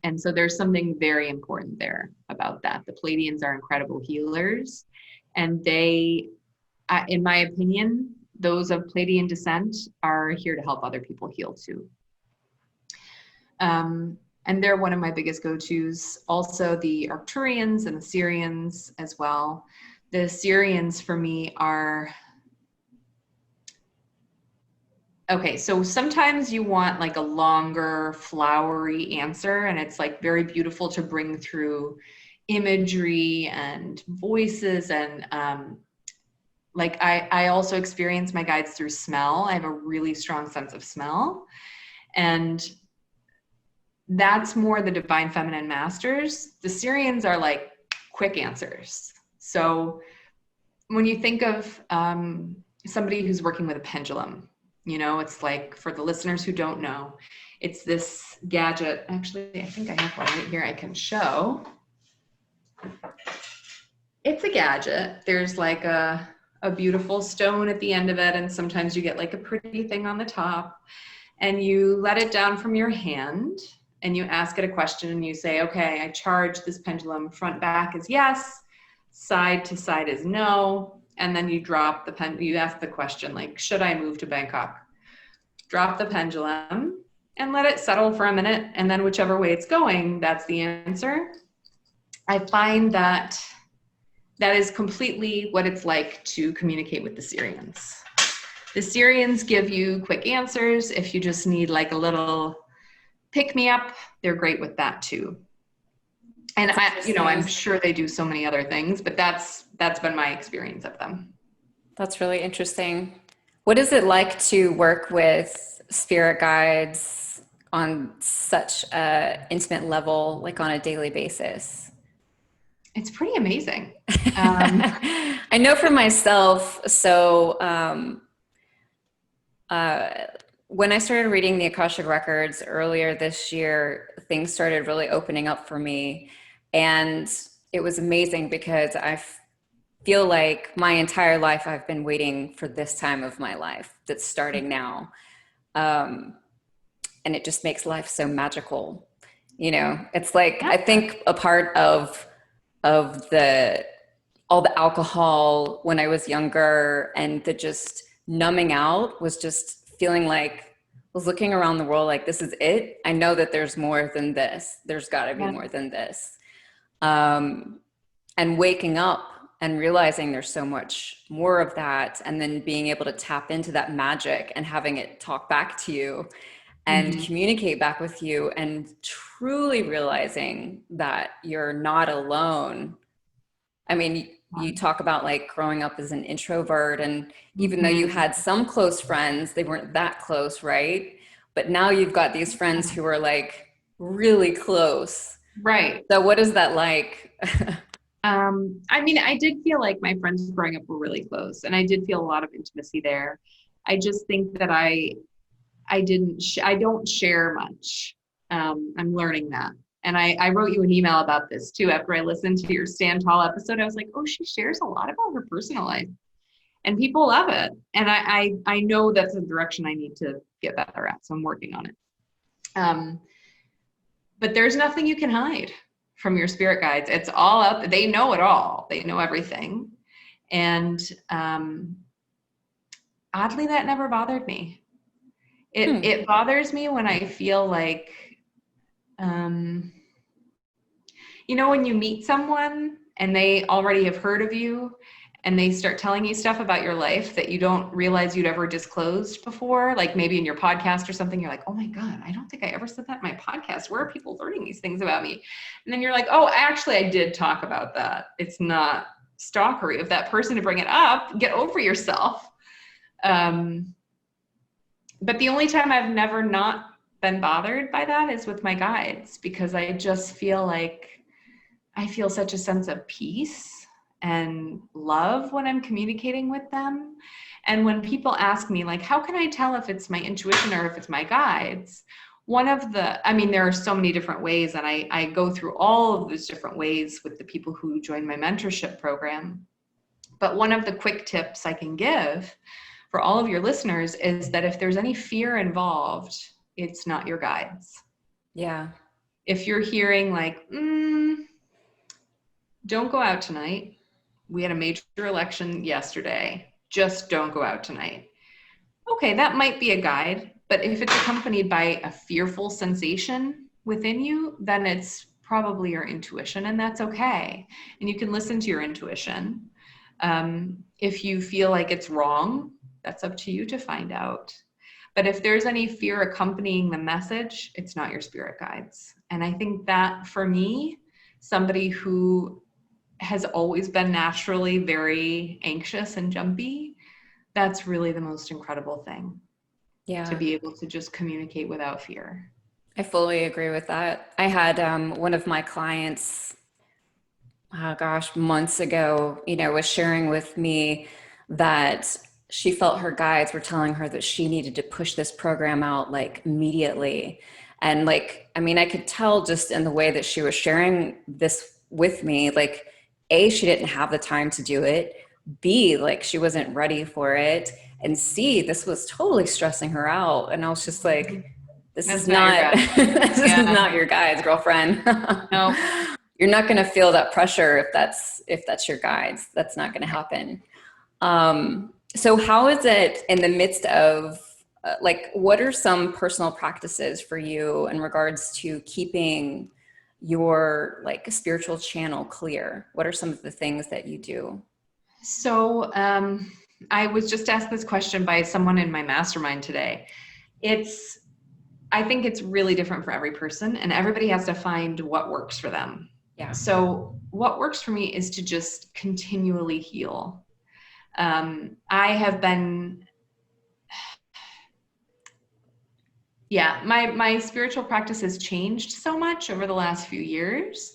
And so there's something very important there about that. The Pleiadians are incredible healers, and they, in my opinion, those of Pleiadian descent are here to help other people heal too. And they're one of my biggest go-tos. Also the Arcturians and the Syrians as well. The Syrians for me are, okay, so sometimes you want like a longer, flowery answer, and it's like very beautiful to bring through imagery and voices. And like I also experience my guides through smell. I have a really strong sense of smell. And that's more the Divine Feminine Masters. The Syrians are like quick answers. So when you think of somebody who's working with a pendulum, it's like, for the listeners who don't know, it's this gadget. Actually, I think I have one right here I can show. It's a gadget. There's like a beautiful stone at the end of it, and sometimes you get like a pretty thing on the top. and you let it down from your hand and you ask it a question and you say, okay, I charge this pendulum front back is yes, side to side is no. And then you drop the you ask the question, like, should I move to Bangkok? Drop the pendulum and let it settle for a minute. And then whichever way it's going, that's the answer. I find that that is completely what it's like to communicate with the Syrians. The Syrians give you quick answers. If you just need like a little pick me up, they're great with that too. And I'm sure they do so many other things, but that's been my experience of them. That's really interesting. What is it like to work with spirit guides on such an intimate level, like on a daily basis? It's pretty amazing. I know for myself, so when I started reading the Akashic Records earlier this year, things started really opening up for me. And it was amazing because I feel like my entire life I've been waiting for this time of my life that's starting now. And it just makes life so magical. You know, it's like, I think a part of all the alcohol when I was younger and the just numbing out was just feeling like I was looking around the world like, this is it. I know that there's more than this. There's got to be more than this. And waking up and realizing there's so much more of that, and then being able to tap into that magic and having it talk back to you and communicate back with you, and truly realizing that you're not alone. I mean, you talk about like growing up as an introvert, and even though you had some close friends, they weren't that close, right? But now you've got these friends who are like really close. Right. So what is that like? I mean, I did feel like my friends growing up were really close, and I did feel a lot of intimacy there. I just think that I don't share much. I'm learning that. And I wrote you an email about this too. After I listened to your Stand Tall episode, I was like, oh, she shares a lot about her personal life, and people love it. And I know that's a direction I need to get better at. So I'm working on it. But there's nothing you can hide from your spirit guides. It's all out there. They know it all. They know everything. And oddly, that never bothered me. It bothers me when I feel like, when you meet someone and they already have heard of you and they start telling you stuff about your life that you don't realize you'd ever disclosed before, like maybe in your podcast or something, you're like, oh my God, I don't think I ever said that in my podcast. Where are people learning these things about me? And then you're like, oh, actually, I did talk about that. It's not stalkery of that person to bring it up. Get over yourself. But the only time I've never not been bothered by that is with my guides, because I just feel like I feel such a sense of peace and love when I'm communicating with them. And when people ask me, like, how can I tell if it's my intuition or if it's my guides? There are so many different ways, and I go through all of those different ways with the people who join my mentorship program. But one of the quick tips I can give for all of your listeners is that if there's any fear involved, it's not your guides. Yeah. If you're hearing like, don't go out tonight. We had a major election yesterday. Just don't go out tonight. Okay, that might be a guide, but if it's accompanied by a fearful sensation within you, then it's probably your intuition, and that's okay. And you can listen to your intuition. If you feel like it's wrong, that's up to you to find out. But if there's any fear accompanying the message, it's not your spirit guides. And I think that for me, somebody who has always been naturally very anxious and jumpy, that's really the most incredible thing. Yeah. To be able to just communicate without fear. I fully agree with that. I had one of my clients, months ago, was sharing with me that she felt her guides were telling her that she needed to push this program out like immediately. And I could tell just in the way that she was sharing this with me, like, A, she didn't have the time to do it. B, like, she wasn't ready for it. And C, this was totally stressing her out. And I was just like, this That's is not your not, guide. this is Yeah. not your guides, girlfriend. No. You're not going to feel that pressure if that's your guides. That's not going to happen. So how is it in the midst of, like, what are some personal practices for you in regards to keeping your like spiritual channel clear? What are some of the things that you do? So I was just asked this question by someone in my mastermind today. I think it's really different for every person, and everybody has to find what works for them. Yeah. So what works for me is to just continually heal. I have been, my spiritual practice has changed so much over the last few years,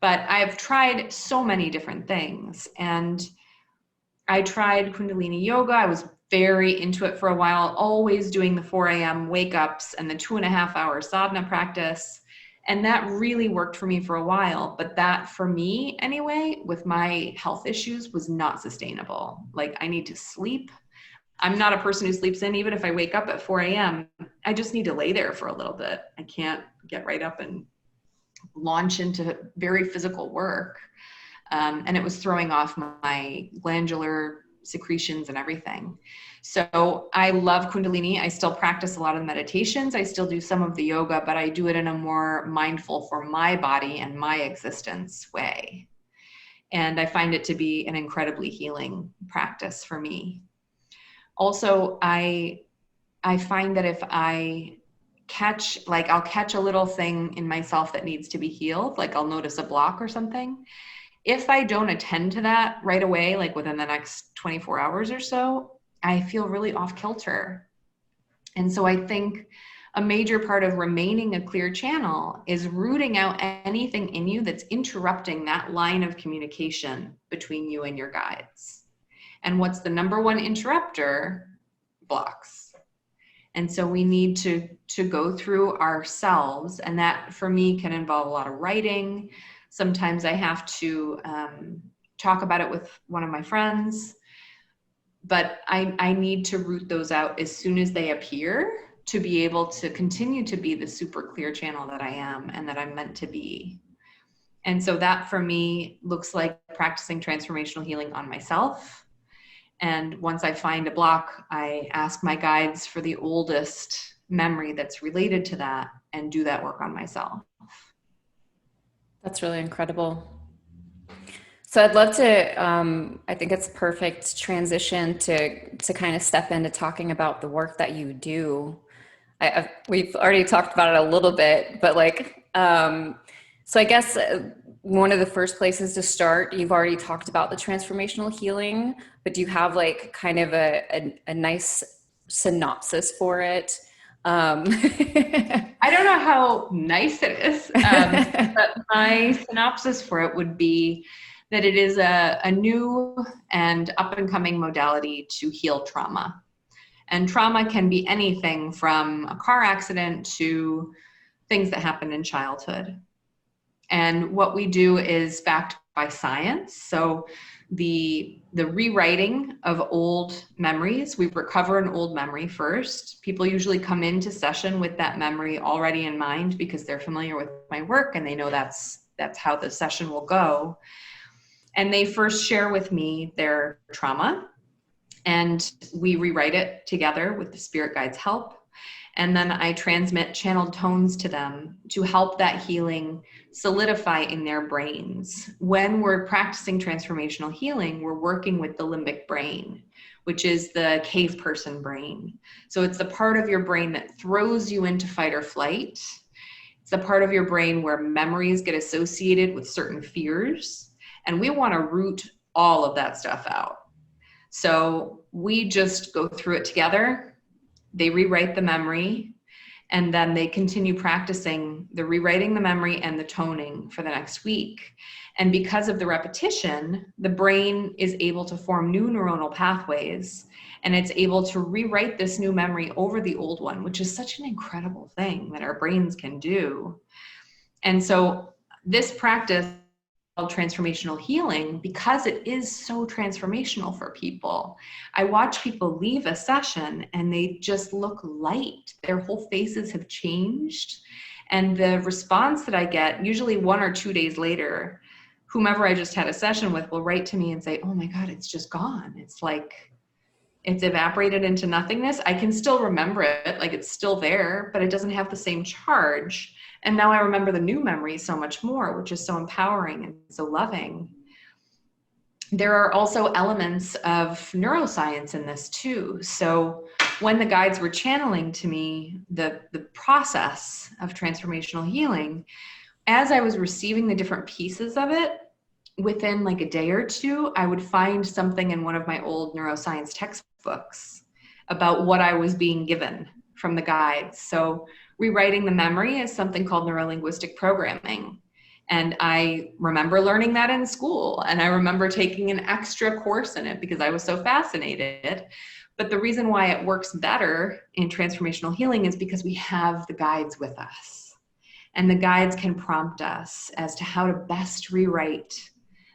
but I've tried so many different things. And I tried Kundalini yoga. I was very into it for a while, always doing the 4 a.m. wake ups and the 2.5-hour sadhana practice. And that really worked for me for a while. But that, for me anyway, with my health issues, was not sustainable. Like, I need to sleep. I'm not a person who sleeps in. Even if I wake up at 4 a.m., I just need to lay there for a little bit. I can't get right up and launch into very physical work. And it was throwing off my glandular secretions and everything. So I love Kundalini. I still practice a lot of meditations. I still do some of the yoga, but I do it in a more mindful for my body and my existence way. And I find it to be an incredibly healing practice for me. Also, I find that if I'll catch a little thing in myself that needs to be healed, like I'll notice a block or something. If I don't attend to that right away, like within the next 24 hours or so, I feel really off kilter. And so I think a major part of remaining a clear channel is rooting out anything in you that's interrupting that line of communication between you and your guides. And what's the number one interrupter? Blocks. And so we need to go through ourselves. And that, for me, can involve a lot of writing. Sometimes I have to talk about it with one of my friends, but I need to root those out as soon as they appear to be able to continue to be the super clear channel that I am and that I'm meant to be. And so that, for me, looks like practicing transformational healing on myself. And once I find a block, I ask my guides for the oldest memory that's related to that and do that work on myself. That's really incredible. So I'd love to, I think it's a perfect transition to kind of step into talking about the work that you do. We've already talked about it a little bit, but like, so I guess one of the first places to start, you've already talked about the transformational healing, but do you have like kind of a nice synopsis for it? I don't know how nice it is, but my synopsis for it would be that it is a new and up and coming modality to heal trauma. And trauma can be anything from a car accident to things that happen in childhood. And what we do is backed by science. So the rewriting of old memories, we recover an old memory first. People usually come into session with that memory already in mind because they're familiar with my work and they know that's how the session will go. And they first share with me their trauma, and we rewrite it together with the spirit guides' help. And then I transmit channeled tones to them to help that healing solidify in their brains. When we're practicing transformational healing, we're working with the limbic brain, which is the cave person brain. So it's the part of your brain that throws you into fight or flight. It's the part of your brain where memories get associated with certain fears. And we want to root all of that stuff out. So we just go through it together. They rewrite the memory, and then they continue practicing the rewriting the memory and the toning for the next week. And because of the repetition, the brain is able to form new neuronal pathways, and it's able to rewrite this new memory over the old one, which is such an incredible thing that our brains can do. And so this practice transformational healing, because it is so transformational for people. I watch people leave a session and they just look light. Their whole faces have changed. And the response that I get, usually 1 or 2 days later, whomever I just had a session with will write to me and say, oh my God, it's just gone. It's like, it's evaporated into nothingness. I can still remember it, like it's still there, but it doesn't have the same charge. And now I remember the new memory so much more, which is so empowering and so loving. There are also elements of neuroscience in this too. So when the guides were channeling to me the process of transformational healing, as I was receiving the different pieces of it, within like a day or two, I would find something in one of my old neuroscience textbooks about what I was being given from the guides. So rewriting the memory is something called neurolinguistic programming. And I remember learning that in school, and I remember taking an extra course in it because I was so fascinated. But the reason why it works better in transformational healing is because we have the guides with us. And the guides can prompt us as to how to best rewrite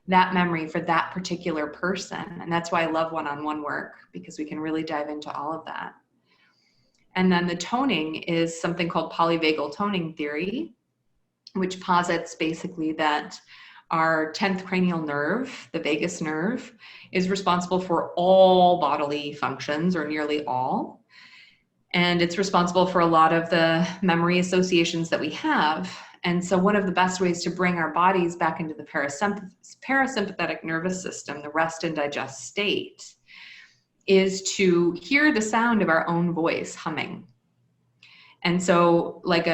that memory for that particular person. And that's why I love one-on-one work, because we can really dive into all of that. And then the toning is something called polyvagal toning theory, which posits basically that our 10th cranial nerve, the vagus nerve, is responsible for all bodily functions, or nearly all. And it's responsible for a lot of the memory associations that we have. And so one of the best ways to bring our bodies back into the parasympathetic nervous system, the rest and digest state, is to hear the sound of our own voice humming. And so like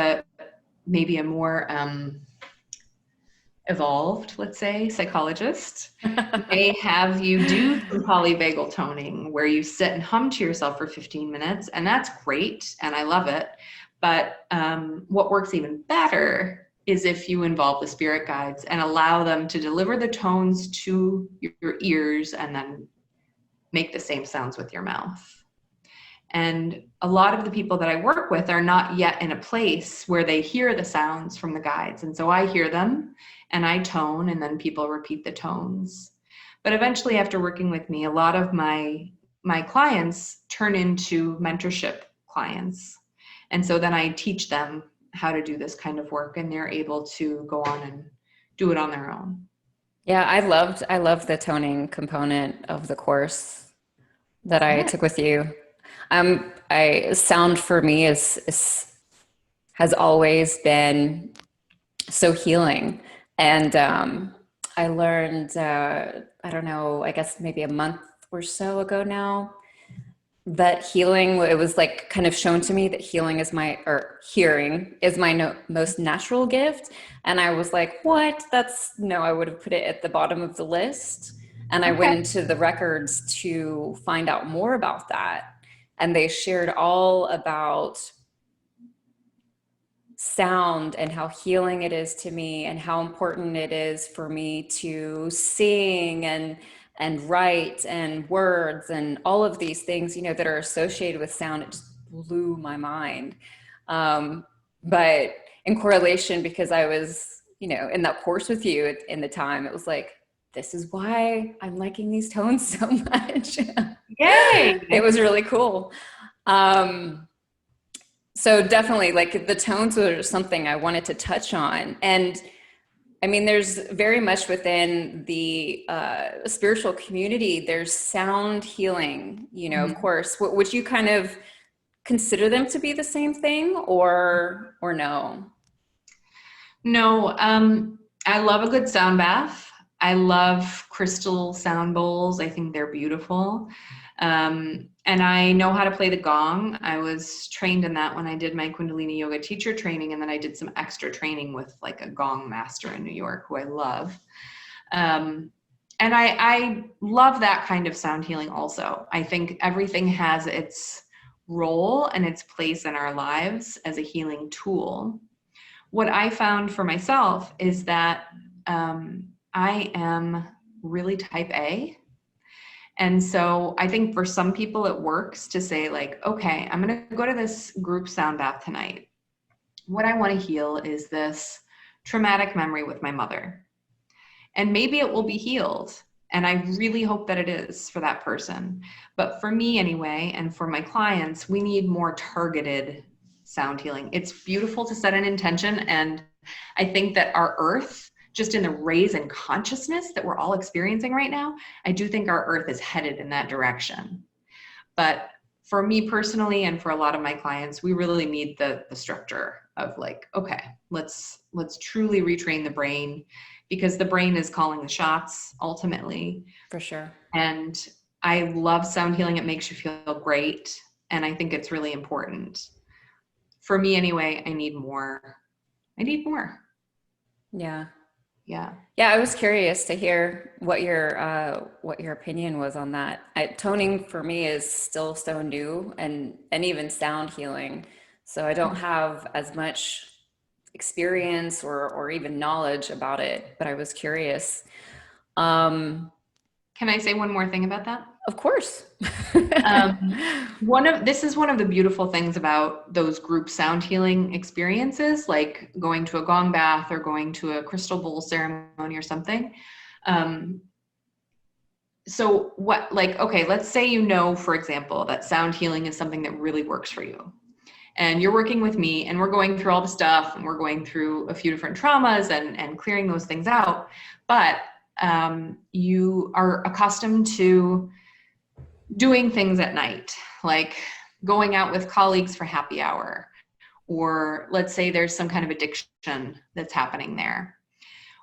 maybe a more evolved, let's say, psychologist may have you do some polyvagal toning where you sit and hum to yourself for 15 minutes. And that's great. And I love it. But what works even better is if you involve the spirit guides and allow them to deliver the tones to your ears and then make the same sounds with your mouth. And a lot of the people that I work with are not yet in a place where they hear the sounds from the guides. And so I hear them and I tone, and then people repeat the tones. But eventually, after working with me, a lot of my clients turn into mentorship clients. And so then I teach them how to do this kind of work, and they're able to go on and do it on their own. Yeah, I loved the toning component of the course that I took with you. Sound for me has always been so healing. And I learned, I don't know, I guess maybe a month or so ago now, that healing, it was like kind of shown to me that hearing is my most natural gift. And I was like, what? I would have put it at the bottom of the list. And I went into the records to find out more about that. And they shared all about sound and how healing it is to me, and how important it is for me to sing and write and words and all of these things, that are associated with sound. It just blew my mind. But in correlation, because I was, in that course with you in the time, it was like, this is why I'm liking these tones so much. Yay! It was really cool. So definitely, like, the tones were something I wanted to touch on. And I mean, there's very much within the spiritual community, there's sound healing, of course. Would you kind of consider them to be the same thing, or no? No, I love a good sound bath. I love crystal sound bowls. I think they're beautiful. And I know how to play the gong. I was trained in that when I did my Kundalini yoga teacher training. And then I did some extra training with like a gong master in New York, who I love. And I love that kind of sound healing also. I think everything has its role and its place in our lives as a healing tool. What I found for myself is that I am really type A. And so I think for some people it works to say, like, okay, I'm going to go to this group sound bath tonight. What I want to heal is this traumatic memory with my mother. And maybe it will be healed. And I really hope that it is for that person. But for me anyway, and for my clients, we need more targeted sound healing. It's beautiful to set an intention. And I think that our earth, just in the raise in consciousness that we're all experiencing right now, I do think our earth is headed in that direction. But for me personally, and for a lot of my clients, we really need the structure of like, okay, let's truly retrain the brain, because the brain is calling the shots ultimately. For sure. And I love sound healing. It makes you feel great. And I think it's really important. For me anyway, I need more. Yeah. Yeah. Yeah, I was curious to hear what your opinion was on that. Toning for me is still so new, and even sound healing. So I don't have as much experience or even knowledge about it, but I was curious. Can I say one more thing about that? Of course. This is one of the beautiful things about those group sound healing experiences, like going to a gong bath or going to a crystal bowl ceremony or something. So what, like, okay, let's say, you know, for example, that sound healing is something that really works for you. And you're working with me and we're going through all the stuff and we're going through a few different traumas and clearing those things out. But you are accustomed to doing things at night, like going out with colleagues for happy hour, or let's say there's some kind of addiction that's happening there.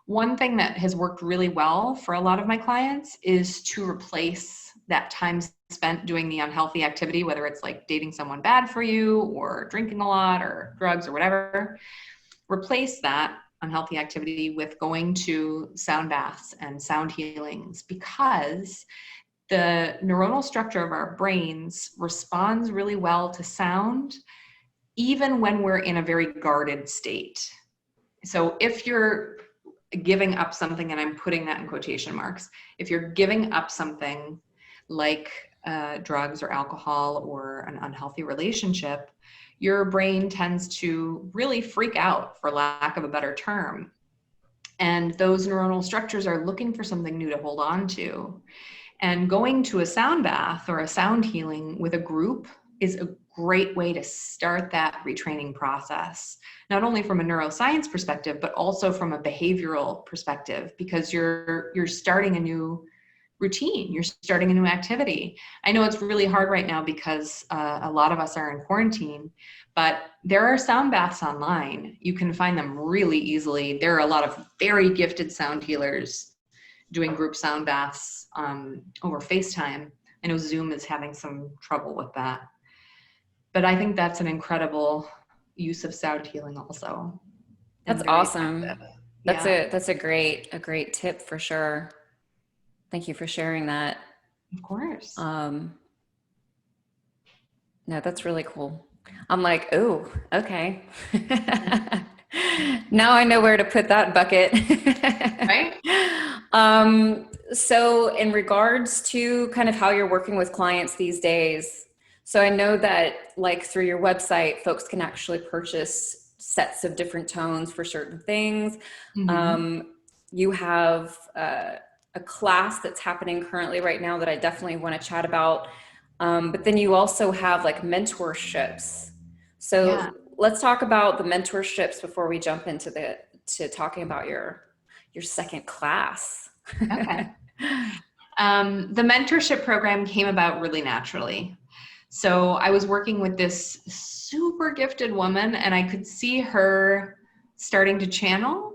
One thing that has worked really well for a lot of my clients is to replace that time spent doing the unhealthy activity, whether it's like dating someone bad for you or drinking a lot or drugs or whatever. Replace that unhealthy activity with going to sound baths and sound healings, because the neuronal structure of our brains responds really well to sound, even when we're in a very guarded state. So if you're giving up something, and I'm putting that in quotation marks, if you're giving up something like drugs or alcohol or an unhealthy relationship, your brain tends to really freak out, for lack of a better term. And those neuronal structures are looking for something new to hold on to. And going to a sound bath or a sound healing with a group is a great way to start that retraining process, not only from a neuroscience perspective, but also from a behavioral perspective, because you're starting a new routine, you're starting a new activity. I know it's really hard right now because a lot of us are in quarantine, but there are sound baths online. You can find them really easily. There are a lot of very gifted sound healers doing group sound baths over FaceTime. I know Zoom is having some trouble with that. But I think that's an incredible use of sound healing also. That's awesome. Yeah. That's a great tip for sure. Thank you for sharing that. Of course. No, that's really cool. I'm like, oh, okay. Now I know where to put that bucket. Right? So in regards to kind of how you're working with clients these days, so I know that like through your website, folks can actually purchase sets of different tones for certain things. Mm-hmm. You have a class that's happening currently right now that I definitely want to chat about. But then you also have like mentorships. So let's talk about the mentorships before we jump into to talking about your second class. Okay. The mentorship program came about really naturally. So I was working with this super gifted woman, and I could see her starting to channel,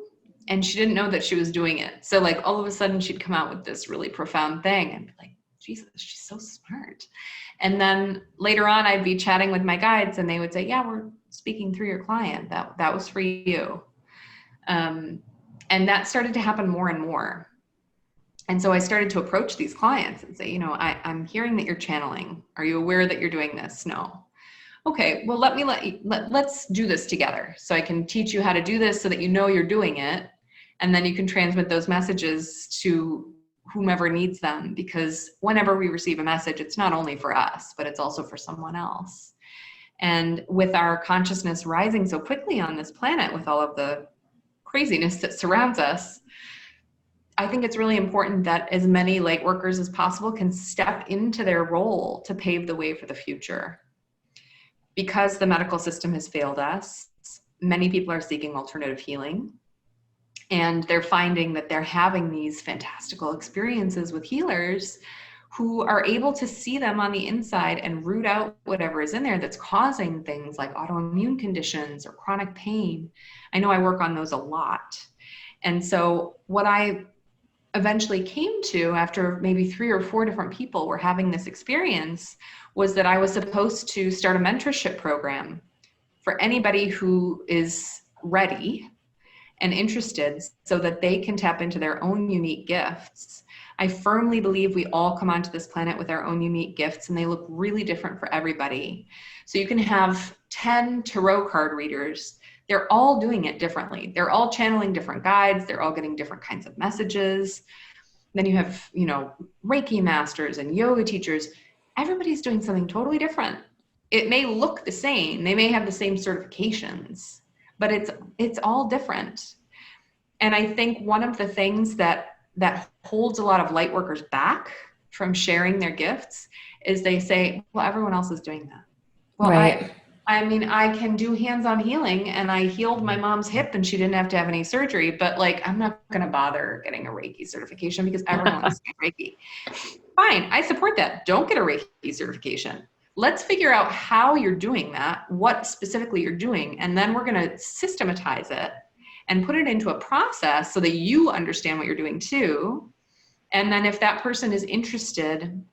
and she didn't know that she was doing it. So like all of a sudden she'd come out with this really profound thing and be like, Jesus, she's so smart. And then later on I'd be chatting with my guides and they would say, yeah, we're speaking through your client. That was for you. And that started to happen more and more. And so I started to approach these clients and say, you know, I'm hearing that you're channeling. Are you aware that you're doing this? No. Okay, well, let's do this together. So I can teach you how to do this so that you know you're doing it. And then you can transmit those messages to whomever needs them, because whenever we receive a message, it's not only for us, but it's also for someone else. And with our consciousness rising so quickly on this planet with all of the craziness that surrounds us, I think it's really important that as many light workers as possible can step into their role to pave the way for the future. Because the medical system has failed us, many people are seeking alternative healing, and they're finding that they're having these fantastical experiences with healers who are able to see them on the inside and root out whatever is in there that's causing things like autoimmune conditions or chronic pain. I know I work on those a lot. And so what I eventually came to, after maybe 3 or 4 different people were having this experience, was that I was supposed to start a mentorship program for anybody who is ready and interested, so that they can tap into their own unique gifts. I firmly believe we all come onto this planet with our own unique gifts, and they look really different for everybody. So you can have 10 tarot card readers. They're all doing it differently. They're all channeling different guides. They're all getting different kinds of messages. Then you have, Reiki masters and yoga teachers. Everybody's doing something totally different. It may look the same. They may have the same certifications, but it's all different. And I think one of the things that holds a lot of light workers back from sharing their gifts is they say, well, everyone else is doing that. Well, Right. I can do hands-on healing, and I healed my mom's hip and she didn't have to have any surgery, but I'm not going to bother getting a Reiki certification because everyone's doing Reiki. Fine. I support that. Don't get a Reiki certification. Let's figure out how you're doing that, what specifically you're doing, and then we're going to systematize it and put it into a process so that you understand what you're doing too. And then if that person is interested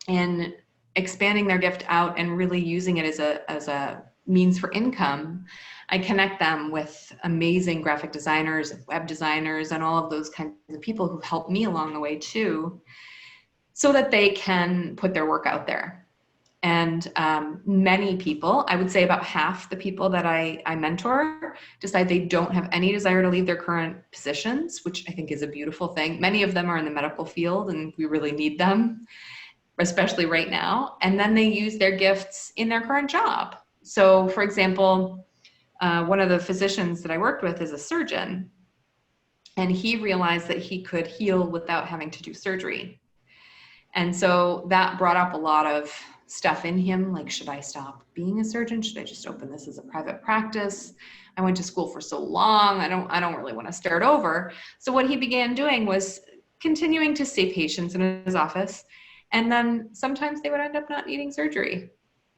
in expanding their gift out and really using it as a means for income, I connect them with amazing graphic designers, web designers, and all of those kinds of people who helped me along the way too, so that they can put their work out there. And many people, I would say about half the people that I mentor, decide they don't have any desire to leave their current positions, which I think is a beautiful thing. Many of them are in the medical field and we really need them, especially right now. And then they use their gifts in their current job. So for example, one of the physicians that I worked with is a surgeon, and he realized that he could heal without having to do surgery. And so that brought up a lot of stuff in him, like, should I stop being a surgeon? Should I just open this as a private practice? I went to school for so long. I don't really want to start over. So what he began doing was continuing to see patients in his office. And then sometimes they would end up not needing surgery.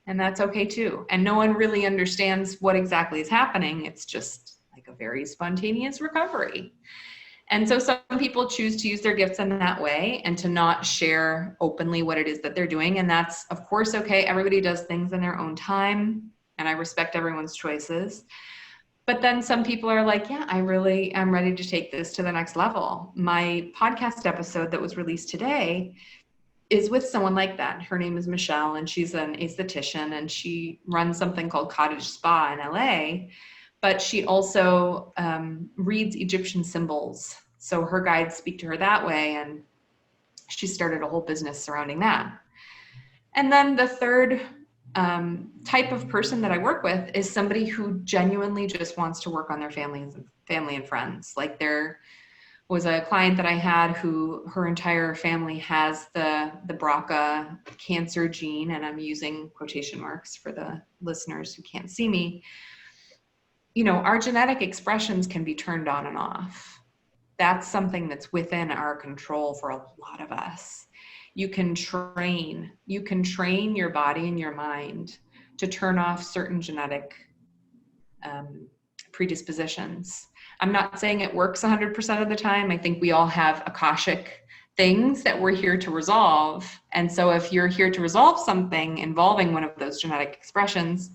And that's okay too. And no one really understands what exactly is happening. It's just like a very spontaneous recovery. And so some people choose to use their gifts in that way and to not share openly what it is that they're doing. And that's, of course, okay. Everybody does things in their own time, and I respect everyone's choices. But then some people are like, yeah, I really am ready to take this to the next level. My podcast episode that was released today is with someone like that. Her name is Michelle, and she's an esthetician, and she runs something called Cottage Spa in LA. But she also reads Egyptian symbols. So her guides speak to her that way, and she started a whole business surrounding that. And then the third type of person that I work with is somebody who genuinely just wants to work on their family and friends. Like, there was a client that I had who her entire family has the BRCA cancer gene, and I'm using quotation marks for the listeners who can't see me. Our genetic expressions can be turned on and off. That's something that's within our control for a lot of us. You can train your body and your mind to turn off certain genetic predispositions. I'm not saying it works 100% of the time. I think we all have Akashic things that we're here to resolve. And so if you're here to resolve something involving one of those genetic expressions,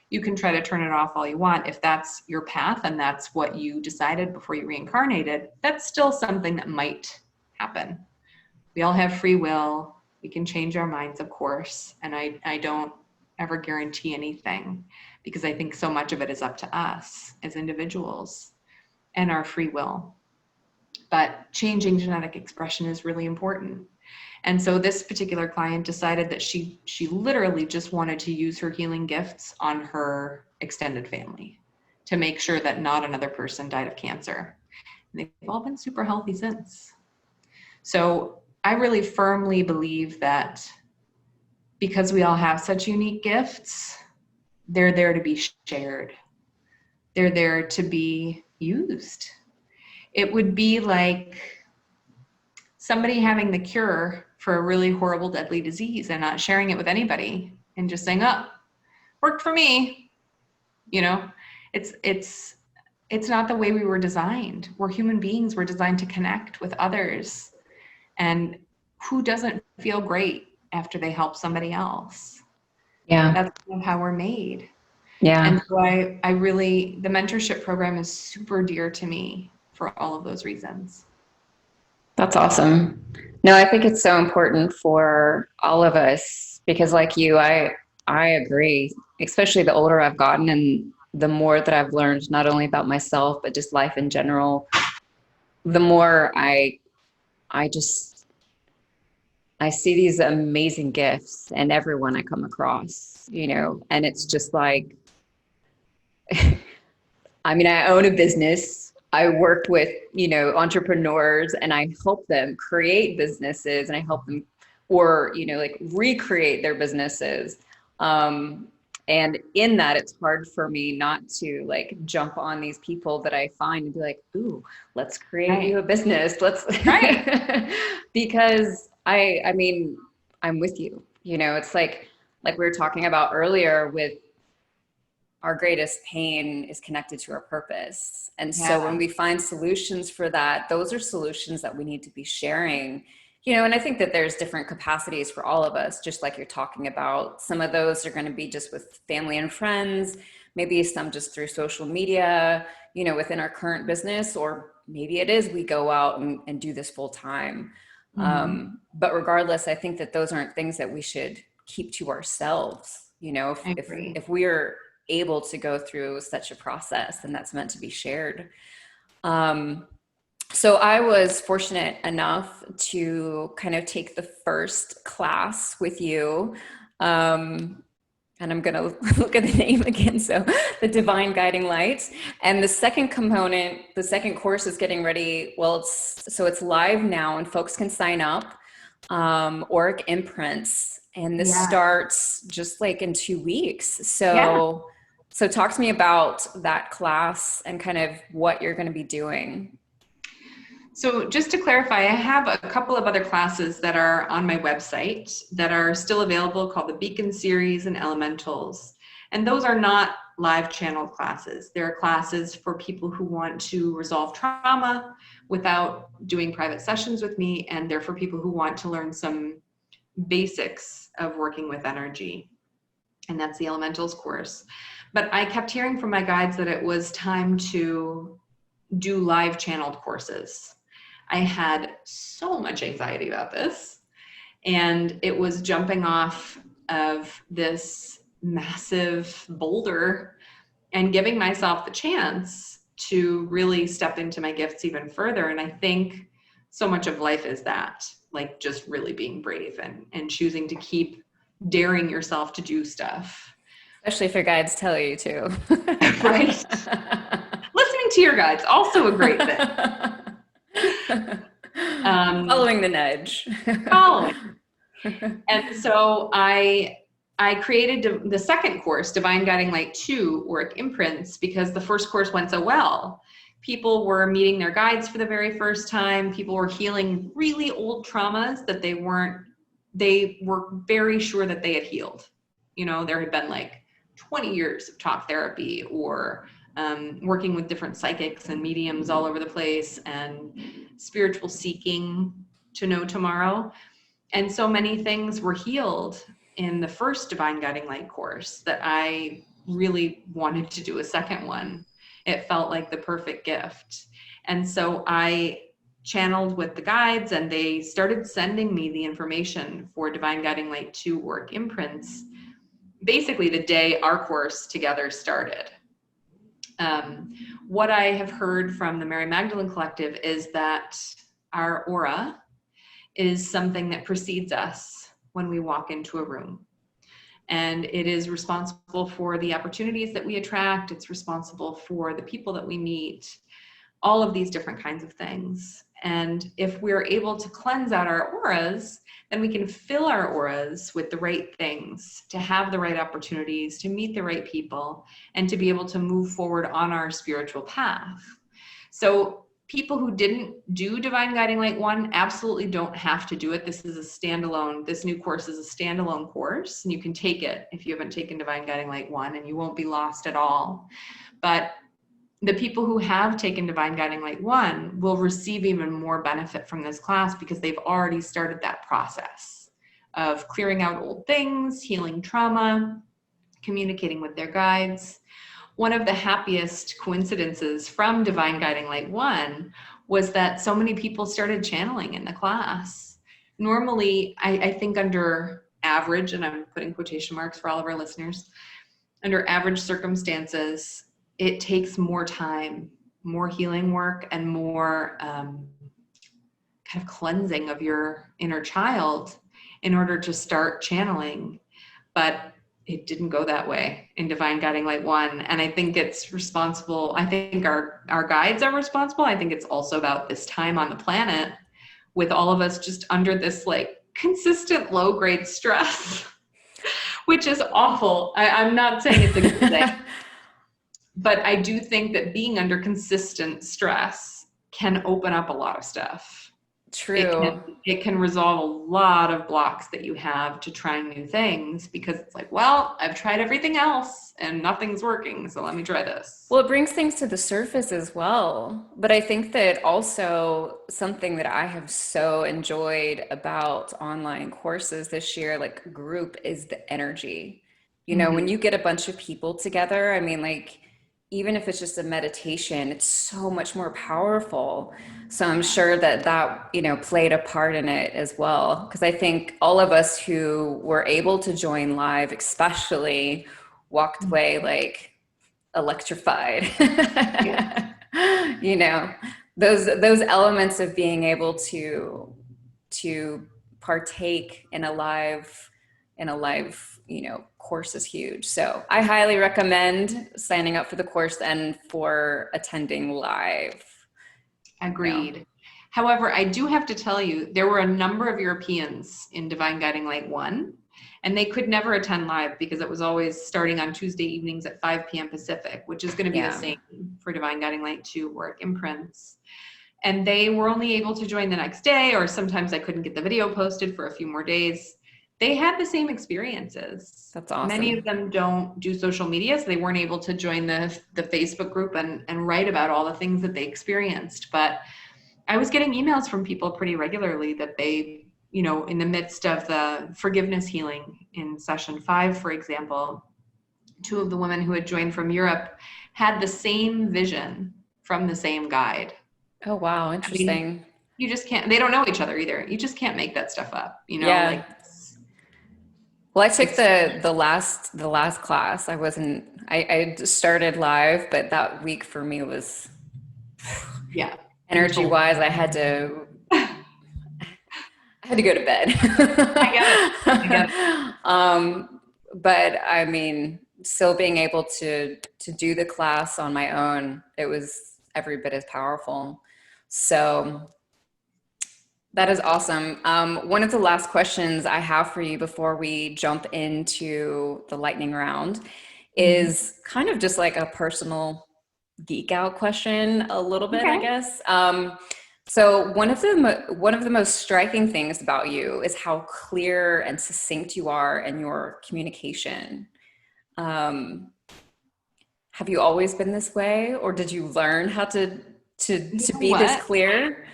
you can try to turn it off all you want. If that's your path and that's what you decided before you reincarnated, that's still something that might happen. We all have free will. We can change our minds, of course. And I don't ever guarantee anything, because I think so much of it is up to us as individuals and our free will. But changing genetic expression is really important. And so this particular client decided that she literally just wanted to use her healing gifts on her extended family to make sure that not another person died of cancer. And they've all been super healthy since. So I really firmly believe that because we all have such unique gifts, they're there to be shared. They're there to be used. It would be like somebody having the cure for a really horrible, deadly disease and not sharing it with anybody and just saying, oh, worked for me. You know, it's not the way we were designed. We're human beings. We're designed to connect with others. And who doesn't feel great after they help somebody else? Yeah. That's kind of how we're made. Yeah. And so I really, the mentorship program is super dear to me for all of those reasons. That's awesome. No, I think it's so important for all of us because like you, I agree, especially the older I've gotten and the more that I've learned not only about myself but just life in general, the more I just I see these amazing gifts in everyone I come across, and it's just like I mean, I own a business. I work with, entrepreneurs and I help them create businesses and I help them or, like recreate their businesses. And in that, it's hard for me not to like jump on these people that I find and be like, ooh, let's create you a business. Let's, Right. because I mean, I'm with you, it's like we were talking about earlier with our greatest pain is connected to our purpose. And so when we find solutions for that, those are solutions that we need to be sharing, and I think that there's different capacities for all of us, just like you're talking about. Some of those are going to be just with family and friends, maybe some just through social media, within our current business, or maybe it is we go out and do this full time. But regardless, I think that those aren't things that we should keep to ourselves. If we are able to go through such a process, and that's meant to be shared. So I was fortunate enough to kind of take the first class with you. And I'm going to look at the name again. So the Divine Guiding Light. And the second component, the second course is getting ready. Well, it's live now and folks can sign up. Auric Imprints. And this starts just like in 2 weeks. So talk to me about that class and kind of what you're going to be doing. So just to clarify, I have a couple of other classes that are on my website that are still available called the Beacon Series and Elementals. And those are not live channeled classes. They're classes for people who want to resolve trauma without doing private sessions with me. And they're for people who want to learn some basics of working with energy. And that's the Elementals course. But I kept hearing from my guides that it was time to do live channeled courses. I had so much anxiety about this, and it was jumping off of this massive boulder and giving myself the chance to really step into my gifts even further. And I think so much of life is that, like just really being brave and choosing to keep daring yourself to do stuff. Especially if your guides tell you to. Right? Listening to your guides, also a great thing. Following the nudge. And so I created the second course, Divine Guiding Light 2, Auric Imprints, because the first course went so well. People were meeting their guides for the very first time. People were healing really old traumas that they were very sure that they had healed. There had been like 20 years of talk therapy or working with different psychics and mediums all over the place and spiritual seeking to know tomorrow. And so many things were healed in the first Divine Guiding Light course that I really wanted to do a second one. It felt like the perfect gift. And so I channeled with the guides and they started sending me the information for Divine Guiding Light 2 Auric Imprints basically the day our course together started. What I have heard from the Mary Magdalene Collective is that our aura is something that precedes us when we walk into a room. And it is responsible for the opportunities that we attract. It's responsible for the people that we meet, all of these different kinds of things. And if we're able to cleanse out our auras, then we can fill our auras with the right things, to have the right opportunities, to meet the right people, and to be able to move forward on our spiritual path. So people who didn't do Divine Guiding Light 1 absolutely don't have to do it. This new course is a standalone course, and you can take it if you haven't taken Divine Guiding Light 1, and you won't be lost at all. But the people who have taken Divine Guiding Light 1 will receive even more benefit from this class, because they've already started that process of clearing out old things, healing trauma, communicating with their guides. One of the happiest coincidences from Divine Guiding Light 1 was that so many people started channeling in the class. Normally, I think under average, and I'm putting quotation marks for all of our listeners, under average circumstances, it takes more time, more healing work, and more kind of cleansing of your inner child in order to start channeling. But it didn't go that way in Divine Guiding Light 1. And I think it's responsible. I think our guides are responsible. I think it's also about this time on the planet with all of us just under this like consistent low grade stress, which is awful. I'm not saying it's a good thing. But I do think that being under consistent stress can open up a lot of stuff. True. It can resolve a lot of blocks that you have to trying new things, because it's like, well, I've tried everything else and nothing's working, so let me try this. Well, it brings things to the surface as well. But I think that also something that I have so enjoyed about online courses this year, like group, is the energy. You know, when you get a bunch of people together, I mean, like, even if it's just a meditation, it's so much more powerful. So I'm sure that, you know, played a part in it as well. Because I think all of us who were able to join live, especially, walked away like electrified. Yeah. You know, those elements of being able to partake in a live, you know, course is huge. So I highly recommend signing up for the course and for attending live. Agreed. You know. However, I do have to tell you, there were a number of Europeans in Divine Guiding Light 1, and they could never attend live because it was always starting on Tuesday evenings at 5 p.m. Pacific, which is going to be the same for Divine Guiding Light 2 work imprints. And they were only able to join the next day, or sometimes I couldn't get the video posted for a few more days. They had the same experiences. That's awesome. Many of them don't do social media, so they weren't able to join the Facebook group and write about all the things that they experienced. But I was getting emails from people pretty regularly that they, you know, in the midst of the forgiveness healing in session 5, for example, 2 of the women who had joined from Europe had the same vision from the same guide. Oh, wow. Interesting. I mean, you just can't, they don't know each other either. You just can't make that stuff up, you know? Yeah. Like, well, I took the last class. I just started live, but that week for me was, yeah, energy wise, I had to go to bed. I get it. But I mean, still being able to do the class on my own, it was every bit as powerful. So that is awesome. One of the last questions I have for you before we jump into the lightning round is kind of just like a personal geek out question a little bit, I guess. So one of the most striking things about you is how clear and succinct you are in your communication. Have you always been this way, or did you learn how to be this clear?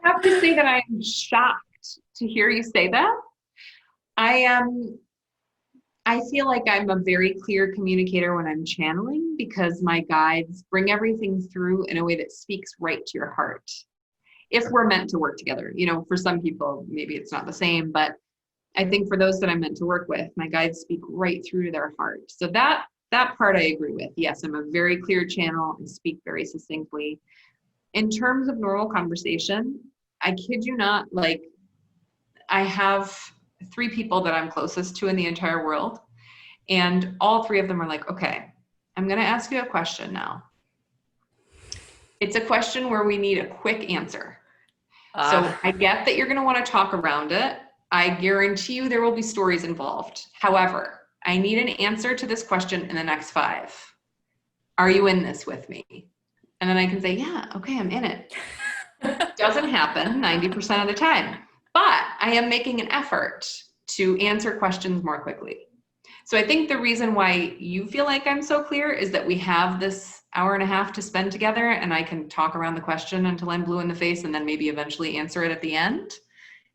I have to say that I am shocked to hear you say that. I feel like I'm a very clear communicator when I'm channeling, because my guides bring everything through in a way that speaks right to your heart. If we're meant to work together, you know, for some people, maybe it's not the same, but I think for those that I'm meant to work with, my guides speak right through to their heart. So that part I agree with. Yes, I'm a very clear channel and speak very succinctly. In terms of normal conversation, I kid you not, like, I have 3 people that I'm closest to in the entire world, and all 3 of them are like, okay, I'm going to ask you a question now. It's a question where we need a quick answer. So Ah, I get that you're going to want to talk around it. I guarantee you there will be stories involved. However, I need an answer to this question in the next 5. Are you in this with me? And then I can say, yeah, okay, I'm in it. Doesn't happen 90% of the time, but I am making an effort to answer questions more quickly. So I think the reason why you feel like I'm so clear is that we have this hour and a half to spend together, and I can talk around the question until I'm blue in the face and then maybe eventually answer it at the end.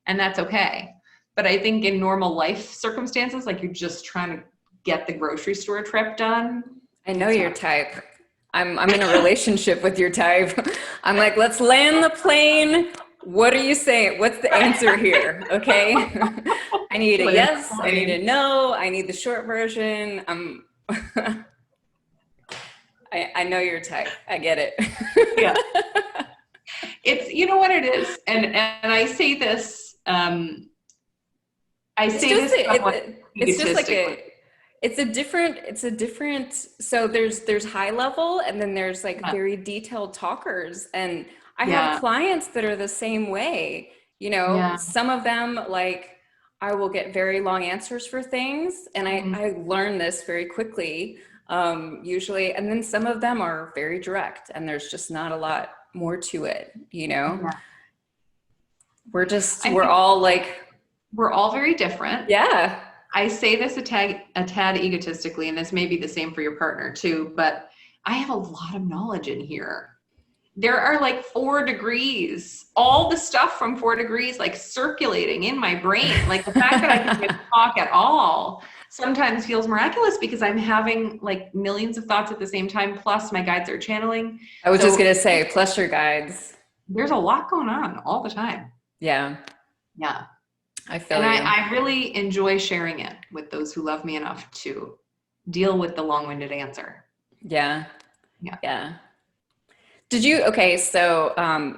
And that's okay. But I think in normal life circumstances, like you're just trying to get the grocery store trip done. I know your type. I'm in a relationship with your type. I'm like, let's land the plane. What are you saying? What's the answer here? Okay. I need a yes. I need a no. I need the short version. I know your type. I get it. Yeah. It's, you know what it is. And I say this, It's just like it's a different, so there's high level and then there's like very detailed talkers. And I have clients that are the same way, some of them, like, I will get very long answers for things. And I learn this very quickly, usually. And then some of them are very direct and there's just not a lot more to it, We're all very different. Yeah. I say this a tad egotistically, and this may be the same for your partner too, but I have a lot of knowledge in here. There are like 4 degrees, all the stuff from 4 degrees, like circulating in my brain. Like the fact that I can even talk at all sometimes feels miraculous because I'm having like millions of thoughts at the same time. Plus my guides are channeling. I was just going to say, plus your guides. There's a lot going on all the time. Yeah. Yeah. I feel you. I really enjoy sharing it with those who love me enough to deal with the long-winded answer. Yeah. So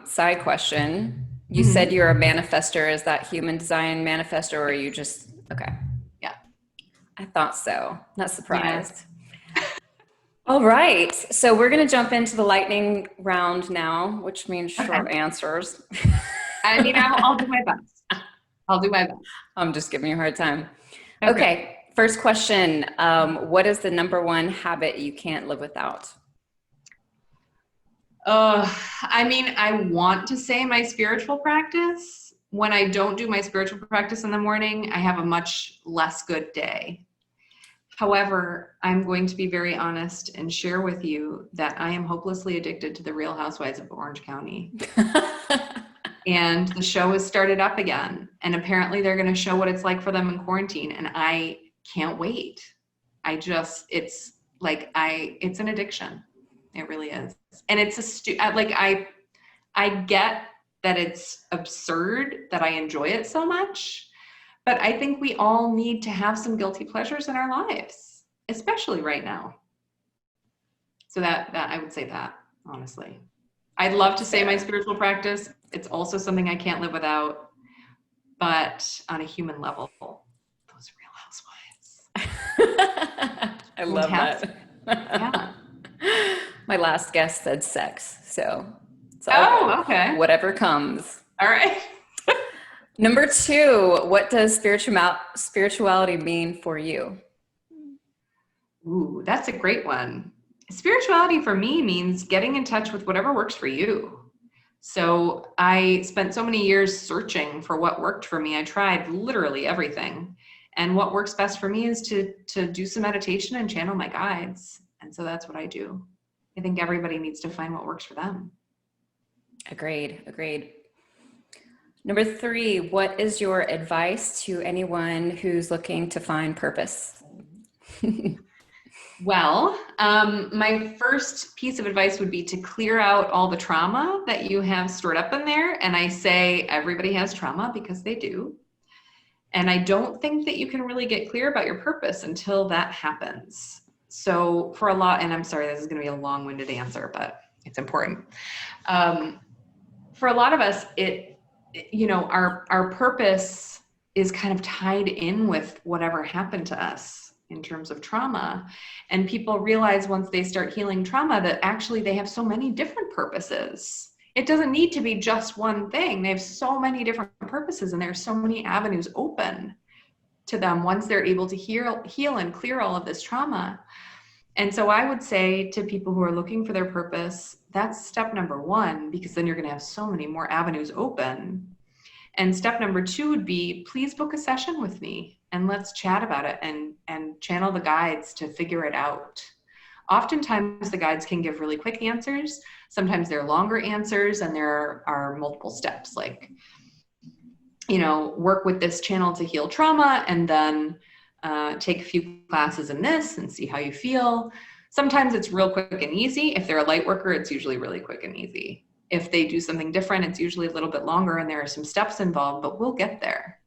side question. You said you're a manifester. Is that human design manifester, or are you just, okay. Yeah. I thought so. Not surprised. Yeah. All right. So we're going to jump into the lightning round now, which means short answers. I mean, I'll do my best. I'm just giving you a hard time. Okay. First question. What is the number one habit you can't live without? I mean, I want to say my spiritual practice. When I don't do my spiritual practice in the morning, I have a much less good day. However, I'm going to be very honest and share with you that I am hopelessly addicted to the Real Housewives of Orange County. And the show has started up again. And apparently they're going to show what it's like for them in quarantine. And I can't wait. It's an addiction. It really is. And it's I get that it's absurd that I enjoy it so much, but I think we all need to have some guilty pleasures in our lives, especially right now. So that I would say that, honestly. I'd love to say my spiritual practice. It's also something I can't live without, but on a human level, those Real Housewives. I love that. Yeah. My last guest said sex, so it's all good. Okay. Whatever comes. All right. Number 2, what does spirituality mean for you? Ooh, that's a great one. Spirituality for me means getting in touch with whatever works for you. So I spent so many years searching for what worked for me. I tried literally everything. And what works best for me is to do some meditation and channel my guides. And so that's what I do. I think everybody needs to find what works for them. Agreed. Number 3, what is your advice to anyone who's looking to find purpose? Well, my first piece of advice would be to clear out all the trauma that you have stored up in there. And I say everybody has trauma because they do. And I don't think that you can really get clear about your purpose until that happens. So for a lot, and I'm sorry, this is going to be a long-winded answer, but it's important. For a lot of us, our purpose is kind of tied in with whatever happened to us. in terms of trauma. And people realize once they start healing trauma that actually they have so many different purposes. It doesn't need to be just one thing. They have so many different purposes, and there's so many avenues open to them once they're able to heal and clear all of this trauma. And so I would say to people who are looking for their purpose, that's step number one, because then you're going to have so many more avenues open. And step number two would be, please book a session with me and let's chat about it and channel the guides to figure it out. Oftentimes the guides can give really quick answers. Sometimes they're longer answers, and there are multiple steps, like, work with this channel to heal trauma, and then take a few classes in this and see how you feel. Sometimes it's real quick and easy. If they're a light worker, it's usually really quick and easy. If they do something different, it's usually a little bit longer and there are some steps involved, but we'll get there.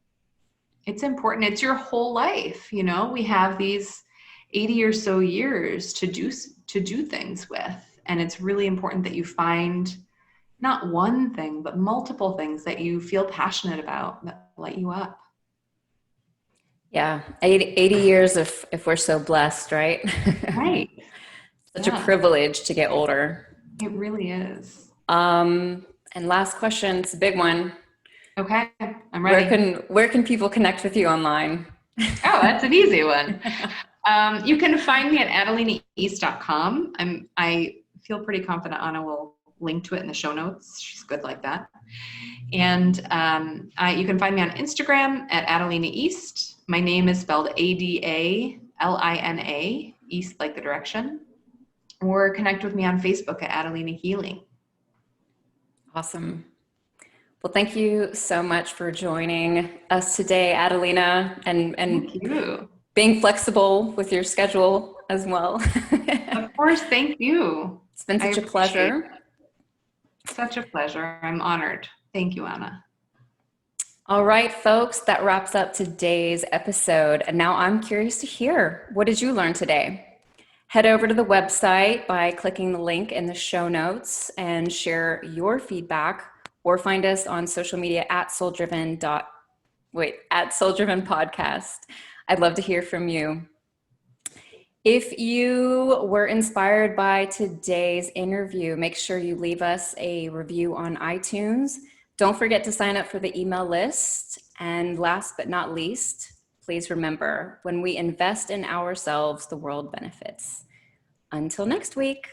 It's important. It's your whole life. We have these 80 or so years to do things with. And it's really important that you find not one thing, but multiple things that you feel passionate about that light you up. Yeah. 80 years if we're so blessed, right? Right. Such a privilege to get older. It really is. And last question, it's a big one. Okay, I'm ready. Where can people connect with you online? Oh, that's an easy one. You can find me at adalinaeast.com. I feel pretty confident Anna will link to it in the show notes. She's good like that. And you can find me on Instagram at Adalina East. My name is spelled Adalina, East like the direction. Or connect with me on Facebook at Adalina Healing. Awesome. Well, thank you so much for joining us today, Adalina, and Thank you. Being flexible with your schedule as well. Of course, thank you. It's been such a pleasure. Such a pleasure. I'm honored. Thank you, Anna. All right, folks, that wraps up today's episode. And now I'm curious to hear, what did you learn today? Head over to the website by clicking the link in the show notes and share your feedback, or find us on social media at Soul Driven Podcast. I'd love to hear from you. If you were inspired by today's interview, make sure you leave us a review on iTunes. Don't forget to sign up for the email list. And last but not least, please remember, when we invest in ourselves, the world benefits. Until next week.